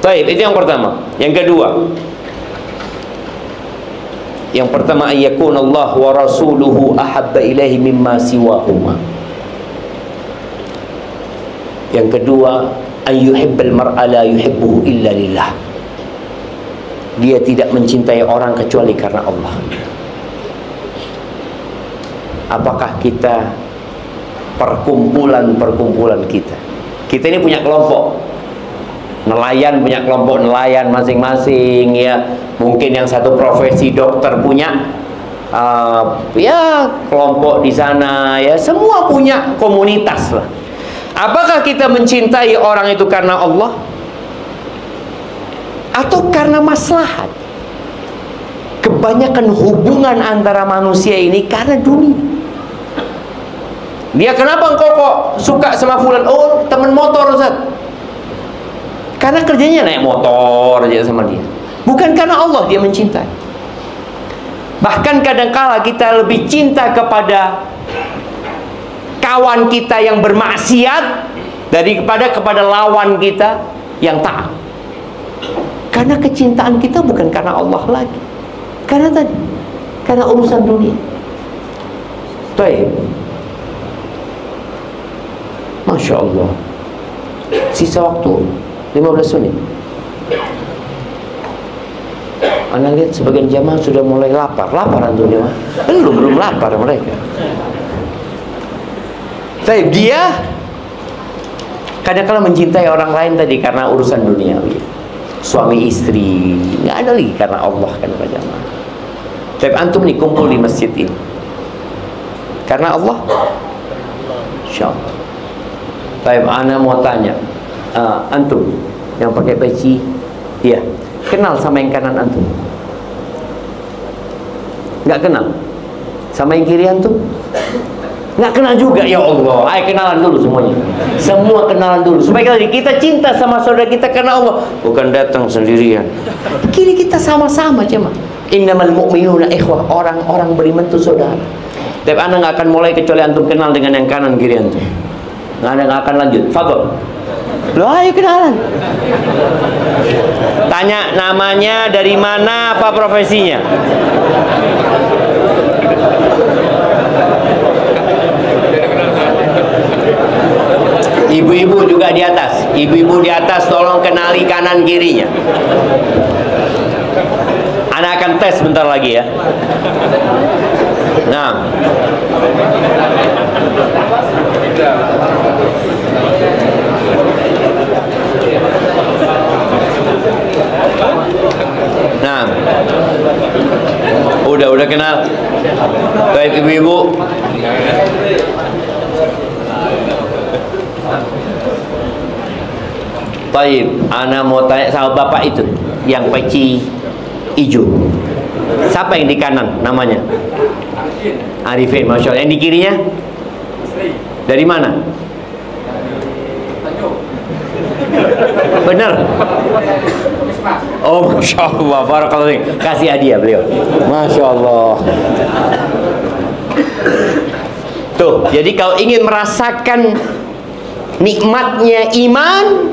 Baik, itu yang pertama. Yang kedua, ayyakunallah wa rasuluhu ahabba ilaihi mimma siwahuma. Yang kedua, ayyuhibbal mar'a la yuhibbuhu illa lillah. Dia tidak mencintai orang kecuali karena Allah. Apakah kita perkumpulan-perkumpulan kita. Kita ini punya kelompok. Nelayan punya kelompok nelayan masing-masing ya. Mungkin yang satu profesi dokter punya ya kelompok di sana ya. Semua punya komunitas lah. Apakah kita mencintai orang itu karena Allah atau karena maslahat? Kebanyakan hubungan antara manusia ini karena dunia. Dia, kenapa engkau kok suka sama fulan? Oh, teman motor, Ustaz. Karena kerjanya naik motor aja sama dia. Bukan karena Allah dia mencintai. Bahkan kadangkala kita lebih cinta kepada kawan kita yang bermaksiat daripada kepada lawan kita yang taat. Karena kecintaan kita bukan karena Allah lagi. Karena urusan dunia. Baik. Masya Allah. Sisa waktu 15 menit. Anda lihat sebagian jamaah sudah mulai lapar. Lapar antum jamaah? Belum lapar mereka. Baik, dia kadang-kadang mencintai orang lain tadi karena urusan duniawi. Suami istri, nggak ada lagi karena Allah kan para jamaah. Tapi antum nih kumpul di masjid ini karena Allah, insyaallah. Baik, ana mau tanya, antum yang pakai peci, iya, kenal sama yang kanan antum? Nggak kenal? Sama yang kiri antum? Nggak kenal juga, ya Allah. Ayo kenalan dulu semuanya. Semua kenalan dulu. Supaya kita cinta sama saudara kita karena Allah. Bukan datang sendirian. Kiri kita sama-sama cuma. Innamal mu'minuna ikhwah. Orang-orang beriman itu saudara. Tapi anda nggak akan mulai kecuali antum kenal dengan yang kanan kiri antum. Anda nggak akan lanjut. Fadol. Loh, ayo kenalan. Tanya namanya, dari mana, apa profesinya. Ibu-ibu juga di atas. Ibu-ibu di atas tolong kenali kanan kirinya. Anak akan tes bentar lagi ya. Nah, udah kenal. Baik ibu-ibu. Baik, ana mau tanya sama bapak itu yang peci hijau. Siapa yang di kanan namanya? Arifin, Masya Allah. Yang di kirinya? Dari mana? Benar? Oh, Masya Allah. Barakallahu. Kasih hadiah beliau. Masya Allah. Tuh, jadi kalau ingin merasakan nikmatnya iman,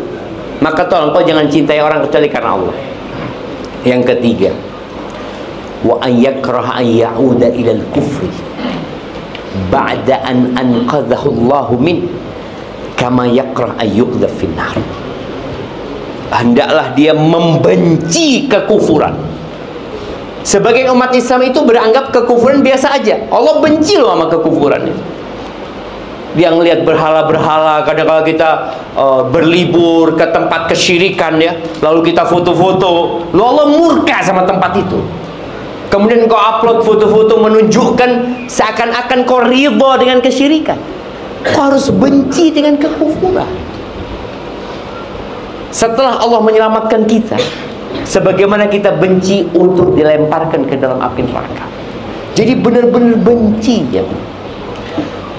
maka tolong kau jangan cintai orang kecuali karena Allah. Yang ketiga, wa an yakraha an ya'uda ilal kufri ba'da an anqadhahu Allahu min kama yakrah an yuqdhaf fin nar. Hendaklah dia membenci kekufuran. Sebagian umat Islam itu beranggap kekufuran biasa aja. Allah benci loh sama kekufuran itu. Dia ngelihat berhala-berhala. Kadang-kadang kita berlibur ke tempat kesyirikan ya, lalu kita foto-foto, lalu Allah murka sama tempat itu. Kemudian kau upload foto-foto menunjukkan seakan-akan kau ridha dengan kesyirikan. Kau harus benci dengan kekufuran. Setelah Allah menyelamatkan kita, sebagaimana kita benci untuk dilemparkan ke dalam api neraka. Jadi benar-benar benci ya.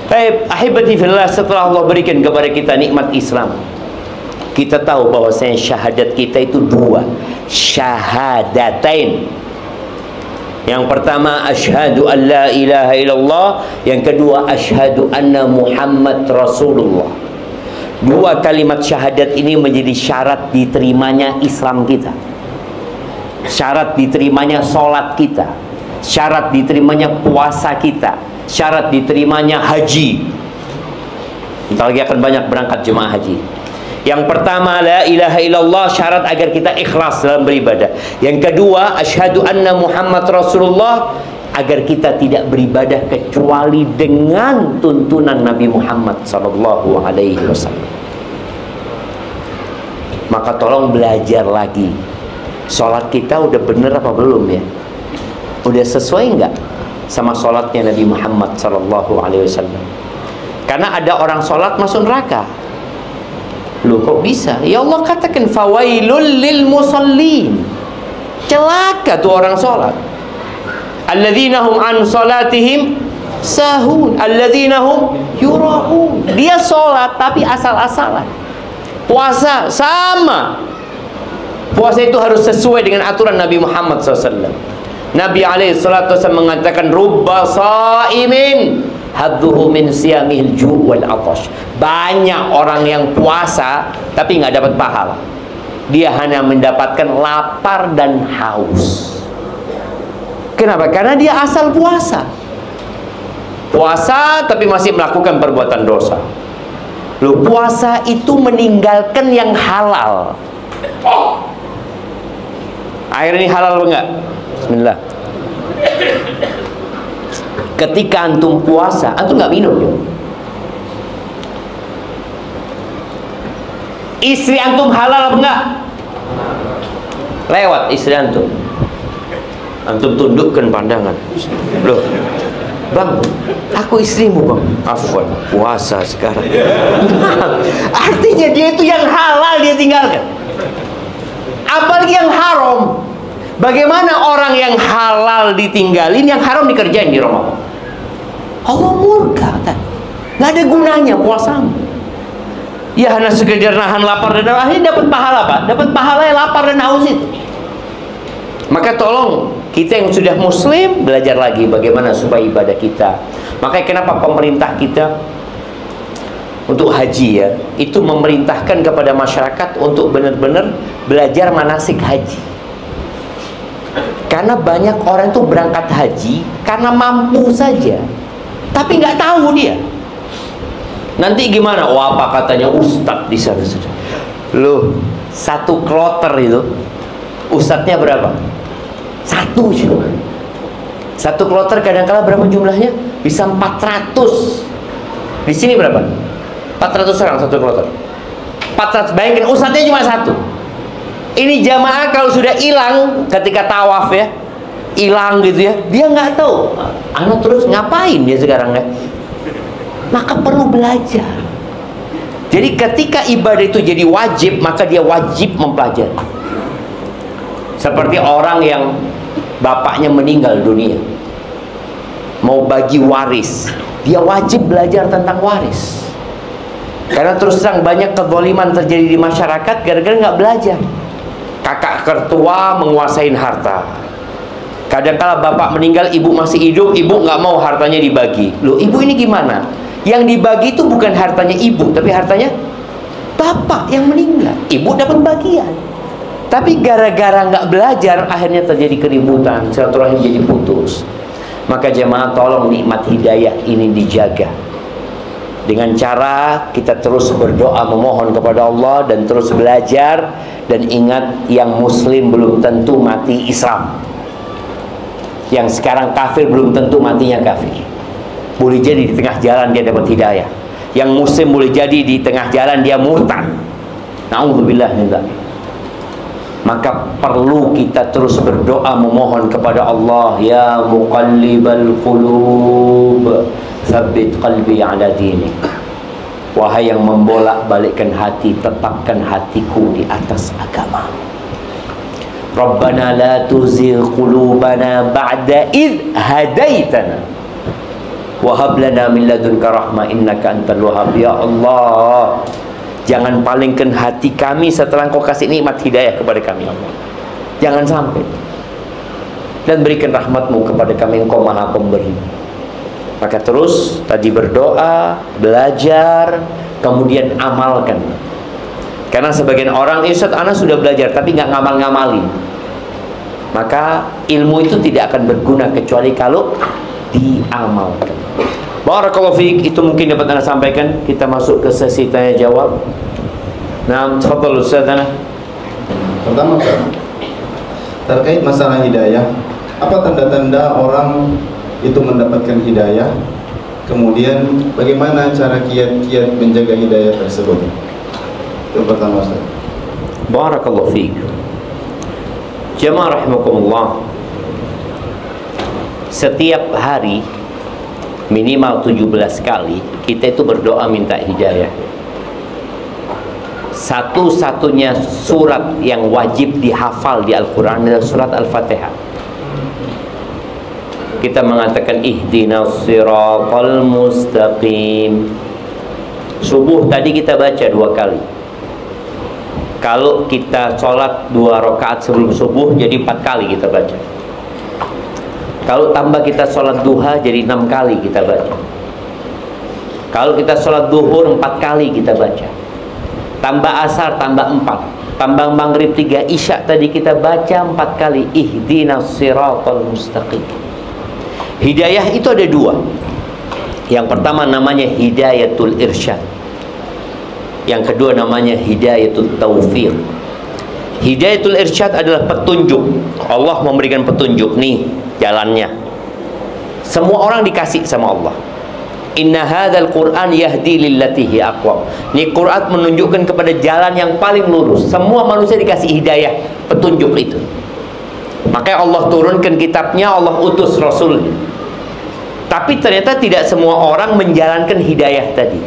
Baik, ahibati fillah, setelah Allah berikan kepada kita nikmat Islam, kita tahu bahwasanya syahadat kita itu dua, syahadatain. Yang pertama asyhadu an la ilaha illallah, yang kedua asyhadu anna Muhammad Rasulullah. Dua kalimat syahadat ini menjadi syarat diterimanya Islam kita, syarat diterimanya sholat kita, syarat diterimanya puasa kita, syarat diterimanya haji. Bentar lagi akan banyak berangkat jemaah haji. Yang pertama la ilaha illallah, syarat agar kita ikhlas dalam beribadah. Yang kedua asyhadu anna Muhammad Rasulullah, agar kita tidak beribadah kecuali dengan tuntunan Nabi Muhammad SAW. Maka tolong belajar lagi. Sholat kita udah bener apa belum ya? Udah sesuai nggak sama sholatnya Nabi Muhammad SAW? Karena ada orang sholat masuk neraka. Loh kok bisa? Ya Allah katakan fawailul lil musallin. Celaka tuh orang sholat. Alladzina hum an salatihim sahun, alladzina hum yura'un. Dia sholat tapi asal-asalan. Puasa sama. Puasa itu harus sesuai dengan aturan Nabi Muhammad SAW. Nabi SAW mengatakan rubba sa'imin hadduhu min siyamihil ju' wal atash. Banyak orang yang puasa tapi nggak dapat pahala. Dia hanya mendapatkan lapar dan haus. Kenapa? Karena dia asal puasa. Puasa tapi masih melakukan perbuatan dosa. Loh, puasa itu meninggalkan yang halal. Air ini halal apa enggak? Bismillah. Ketika antum puasa, antum nggak minum ya? Istri antum halal apa enggak? Lewat istri antum. Antum tundukkan pandangan. Loh, bang, aku istrimu bang. Afwan, puasa sekarang. Artinya dia itu yang halal dia tinggalkan. Apalagi yang haram. Bagaimana orang yang halal ditinggalin, yang haram dikerjain di Ramadan? Allah murka. Nggak ada gunanya puasamu. Ya hanya sekedar nahan lapar dan haus. Akhirnya dapat pahala apa? Dapat pahala yang lapar dan haus itu. Maka tolong kita yang sudah muslim belajar lagi bagaimana supaya ibadah kita. Makanya kenapa pemerintah kita untuk haji ya, itu memerintahkan kepada masyarakat untuk benar-benar belajar manasik haji. Karena banyak orang itu berangkat haji karena mampu saja, tapi nggak tahu dia. Nanti gimana? Oh apa katanya ustadz di sana sudah. Loh, satu kloter itu ustadznya berapa? Satu cuma. Satu kloter kadang-kala berapa jumlahnya? Bisa 400. Di sini berapa? 400 orang satu kloter. 400. Bayangin ustadznya cuma satu. Ini jamaah kalau sudah hilang ketika tawaf ya, hilang gitu ya, dia nggak tahu. Anak terus ngapain dia sekarang ya? Maka perlu belajar. Jadi ketika ibadah itu jadi wajib, maka dia wajib mempelajari. Seperti orang yang bapaknya meninggal dunia, mau bagi waris, dia wajib belajar tentang waris. Karena terus terang banyak kezaliman terjadi di masyarakat gara-gara nggak belajar. Kakak tertua menguasai harta. Kadang-kala bapak meninggal, ibu masih hidup, ibu nggak mau hartanya dibagi. Loh, ibu ini gimana? Yang dibagi itu bukan hartanya ibu, tapi hartanya bapak yang meninggal. Ibu dapat bagian. Tapi gara-gara nggak belajar, akhirnya terjadi keributan, silaturahim jadi putus. Maka jemaah tolong nikmat hidayah ini dijaga. Dengan cara kita terus berdoa memohon kepada Allah dan terus belajar. Dan ingat, yang muslim belum tentu mati Islam. Yang sekarang kafir belum tentu matinya kafir. Boleh jadi di tengah jalan dia dapat hidayah. Yang muslim boleh jadi di tengah jalan dia murtad. Na'udzubillah min dzalik. Maka perlu kita terus berdoa memohon kepada Allah, ya muqallibal qulub, tsabbit qalbi ala dinik. Wahai yang membolak-balikkan hati, tetapkan hatiku di atas agama. Rabbana la tuzigh qulubana ba'da id hadaitana wa hab lana min ladunka rahmah innaka antal wahhab. Ya Allah, jangan palingkan hati kami setelah Engkau kasih nikmat hidayah kepada kami, Allah. Jangan sampai. Dan berikan rahmat-Mu kepada kami, Engkau Maha Pemberi. Maka terus tadi berdoa, belajar, kemudian amalkan. Karena sebagian orang, Ustaz, ana sudah belajar tapi nggak ngamal-ngamalin. Maka ilmu itu tidak akan berguna kecuali kalau diamalkan. Barakallahu fiik, itu mungkin dapat Anda sampaikan. Kita masuk ke sesi tanya jawab. Nah, tafadhal Ustaz. Pertama, terkait masalah hidayah, apa tanda-tanda orang itu mendapatkan hidayah? Kemudian bagaimana cara kiat-kiat menjaga hidayah tersebut? Itu pertama, Ustaz. Barakallahu fiik. Jamaah rahimakumullah. Setiap hari minimal 17 kali kita itu berdoa minta hidayah. Satu-satunya surat yang wajib dihafal di Al-Quran adalah surat Al-Fatihah. Kita mengatakan ihdinas siratal mustaqim. Subuh tadi kita baca 2 kali. Kalau kita sholat 2 rakaat sebelum subuh, jadi 4 kali kita baca. Kalau tambah kita sholat duha, jadi 6 kali kita baca. Kalau kita sholat duhur 4 kali kita baca. Tambah asar, tambah 4. Tambah maghrib 3, isya tadi kita baca 4 kali. Ihdinas siratal mustaqim. Hidayah itu ada 2. Yang pertama namanya hidayatul irsyad. Yang kedua namanya hidayatul taufiq. Hidayatul irsyad adalah petunjuk. Allah memberikan petunjuk, nih jalannya. Semua orang dikasih sama Allah. Inna hadzal Qur'an yahdi lillati hiya aqwam. Ini Quran menunjukkan kepada jalan yang paling lurus. Semua manusia dikasih hidayah, petunjuk itu. Makanya Allah turunkan kitabnya, Allah utus Rasul. Tapi ternyata tidak semua orang menjalankan hidayah tadi.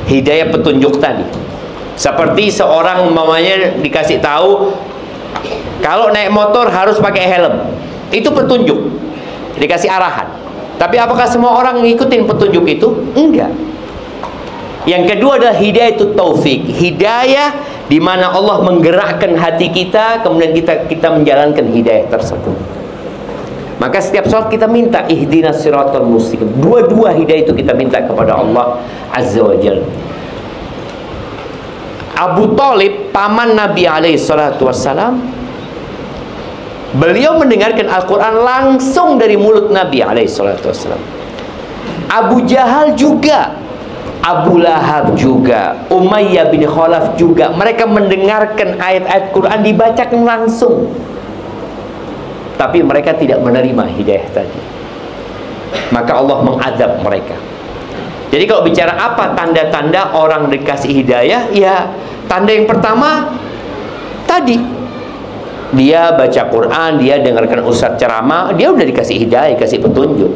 Hidayah petunjuk tadi. Seperti seorang umpamanya dikasih tahu kalau naik motor harus pakai helm. Itu petunjuk. Dikasih arahan. Tapi apakah semua orang ngikutin petunjuk itu? Enggak. Yang kedua adalah hidayah itu taufik. Hidayah di mana Allah menggerakkan hati kita, kemudian kita menjalankan hidayah tersebut. Maka setiap saat kita minta ihdinas siratal mustaqim. Dua-dua hidayah itu kita minta kepada Allah Azza wa Jalla. Abu Thalib, paman Nabi alaihi salatu wassalam, beliau mendengarkan Al-Quran langsung dari mulut Nabi alaihi salatu wassalam. Abu Jahal juga, Abu Lahab juga, Umayyah bin Khalaf juga, mereka mendengarkan ayat-ayat Quran dibacakan langsung. Tapi mereka tidak menerima hidayah tadi. Maka Allah mengadab mereka. Jadi kalau bicara apa tanda-tanda orang dikasih hidayah, ya tanda yang pertama tadi, dia baca Quran, dia dengarkan ustaz ceramah, dia udah dikasih hidayah, dikasih petunjuk.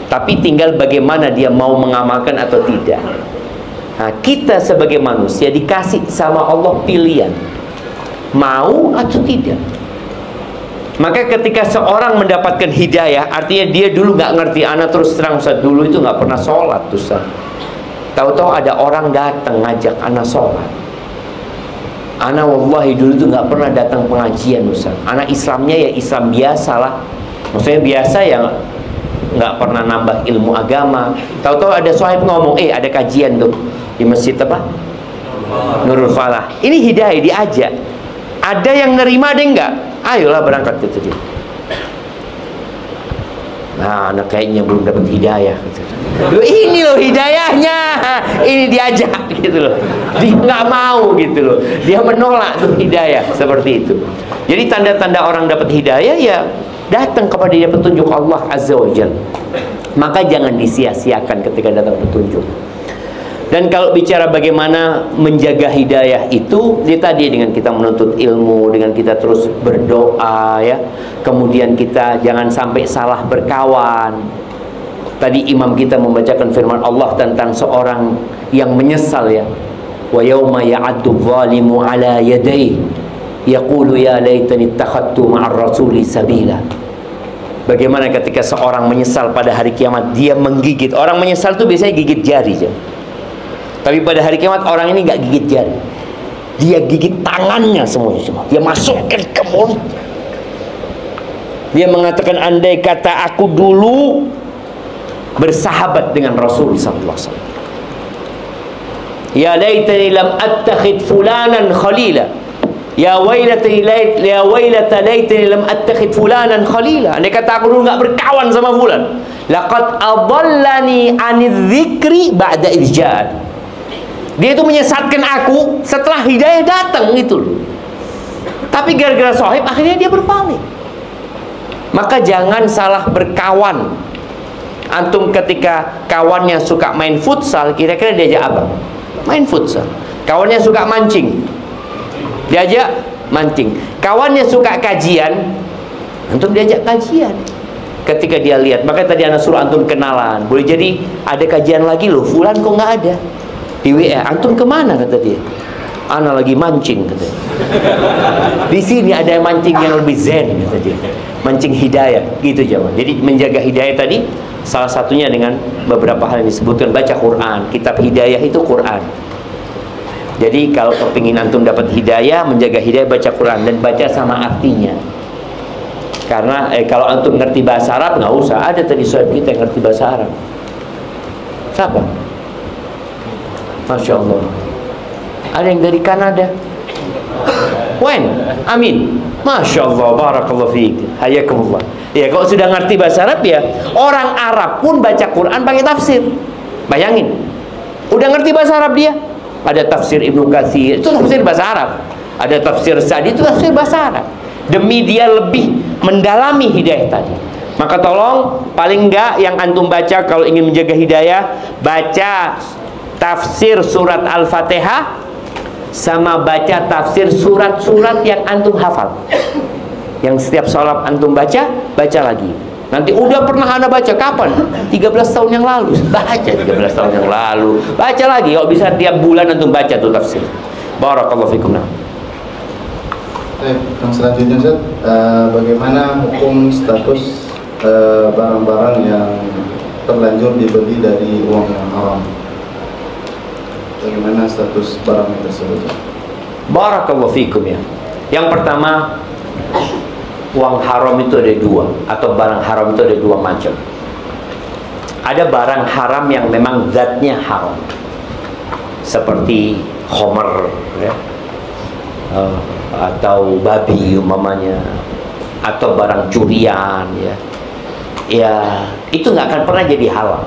Tapi tinggal bagaimana dia mau mengamalkan atau tidak. Nah, kita sebagai manusia dikasih sama Allah pilihan, mau atau tidak. Maka ketika seorang mendapatkan hidayah, artinya dia dulu nggak ngerti. Anak terus terang Ustaz, dulu itu nggak pernah sholat Ustaz. Tahu-tahu ada orang datang ngajak anak sholat. Anak wallahi dulu itu nggak pernah datang pengajian Ustaz. Anak Islamnya ya Islam biasa lah. Maksudnya biasa ya, nggak pernah nambah ilmu agama. Tahu-tahu ada sahib ngomong, ada kajian tuh di masjid apa? Nurul Falah. Ini hidayah, diajak. Ada yang nerima, ada yang enggak? Ayolah berangkat gitu dia. Nah, anak kayaknya belum dapat hidayah gitu. Loh, ini loh hidayahnya. Ini diajak gitu loh. Dia nggak mau gitu loh. Dia menolak tuh hidayah seperti itu. Jadi tanda-tanda orang dapat hidayah ya datang kepada dia petunjuk Allah Azza wa Jalla. Maka jangan disia-siakan ketika datang petunjuk. Dan kalau bicara bagaimana menjaga hidayah itu, tadi dengan kita menuntut ilmu, dengan kita terus berdoa ya. Kemudian kita jangan sampai salah berkawan. Tadi imam kita membacakan firman Allah tentang seorang yang menyesal ya. Wa yauma ya'addu dhalimu ala yadayhi yaqulu ya laitani ittakhadtu ma'ar rasuli sabila. Bagaimana ketika seorang menyesal pada hari kiamat, dia menggigit. Orang menyesal itu biasanya gigit jari aja. Tapi pada hari kiamat orang ini nggak gigit jari, dia gigit tangannya semuanya semua. Dia masukkan ke mulut. Dia mengatakan, andai kata aku dulu bersahabat dengan Rasul sallallahu alaihi wasallam. Ya laitani lam attakhid fulanan khalila. Ya wailata laitani lam attakhid fulanan khalila. Andai kata aku dulu nggak berkawan sama fulan. Laqad adallani 'anidz dzikri ba'da idz ja'ani. Dia itu menyesatkan aku setelah hidayah datang itu loh. Tapi gara-gara sahib akhirnya dia berpaling. Maka jangan salah berkawan. Antum ketika kawannya suka main futsal, kira-kira diajak apa? Main futsal. Kawannya suka mancing, diajak mancing. Kawannya suka kajian, antum diajak kajian. Ketika dia lihat, makanya tadi anak suruh antum kenalan. Boleh jadi ada kajian lagi loh, fulan kok nggak ada di WA. Antum kemana, kata dia? Ana lagi mancing, kata dia. Di sini ada mancing yang lebih zen, kata dia. Mancing hidayah, gitu jemaah. Jadi menjaga hidayah tadi salah satunya dengan beberapa hal yang disebutkan. Baca Quran, kitab hidayah itu Quran. Jadi kalau kepingin antum dapat hidayah, menjaga hidayah, baca Quran dan baca sama artinya. Karena kalau antum ngerti bahasa Arab, nggak usah. Ada tadi sahabat kita yang ngerti bahasa Arab. Siapa? Masya Allah. Ada yang dari Kanada. Wen, amin. Masya Allah, barakallahu fiik. Hayakumullah. Ya, kalau sudah ngerti bahasa Arab ya, orang Arab pun baca Quran pakai tafsir. Bayangin. Udah ngerti bahasa Arab dia. Ada tafsir Ibnu Katsir, itu tafsir bahasa Arab. Ada tafsir Sa'di, itu tafsir bahasa Arab. Demi dia lebih mendalami hidayah tadi. Maka tolong, paling enggak yang antum baca kalau ingin menjaga hidayah, baca tafsir surat Al-Fatihah sama baca tafsir surat-surat yang antum hafal. Yang setiap sholat antum baca, baca lagi. Nanti udah pernah anda baca, kapan? 13 tahun yang lalu. Baca 13 tahun yang lalu. Baca lagi, kalau bisa tiap bulan antum baca tuh tafsir. Barakallahu fikum. Yang selanjutnya Ustaz, bagaimana hukum status barang-barang yang terlanjur dibeli dari uang yang haram? Bagaimana status barang tersebut? Barakallahu fikum ya. Yang pertama, uang haram itu ada dua, atau barang haram itu ada dua macam. Ada barang haram yang memang zatnya haram, seperti khomer ya, atau babi umpamanya, atau barang curian ya. Ya, itu nggak akan pernah jadi halal,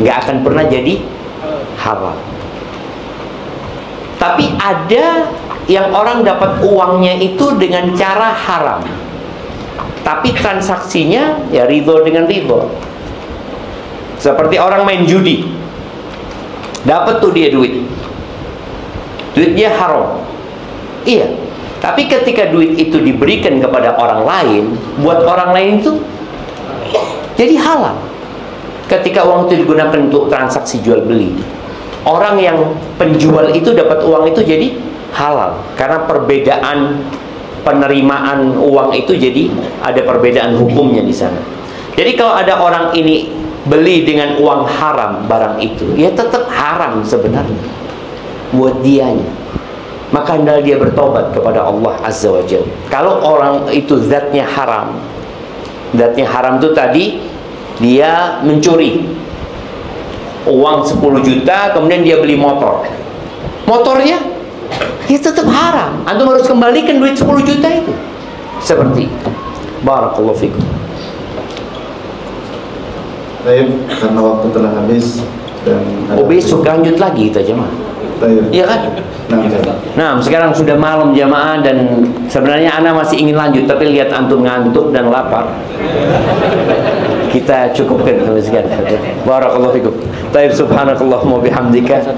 nggak akan pernah jadi halal. Tapi ada yang orang dapat uangnya itu dengan cara haram, tapi transaksinya ya ridho dengan ridho. Seperti orang main judi, dapat tuh dia duitnya haram, iya. Tapi ketika duit itu diberikan kepada orang lain, buat orang lain itu jadi halal. Ketika uang itu digunakan untuk transaksi jual beli, orang yang penjual itu dapat uang itu jadi halal, karena perbedaan penerimaan uang itu jadi ada perbedaan hukumnya di sana. Jadi kalau ada orang ini beli dengan uang haram barang itu, ya tetap haram sebenarnya buat dianya. Maka hendaknya dia bertobat kepada Allah Azza wa Jalla. Kalau orang itu zatnya haram itu tadi dia mencuri uang 10 juta, kemudian dia beli motornya ya tetap haram. Antum harus kembalikan duit 10 juta itu. Seperti itu. Barakallahu fikum. Baik, karena waktu telah habis dan besok lanjut lagi kita jemaah. Iya kan? Nah, sekarang sudah malam jamaah, dan sebenarnya ana masih ingin lanjut, tapi lihat antum ngantuk dan lapar. Kita cukupkan sampai sekian. Barakallahu fikum. Taib subhanakallahumma bihamdika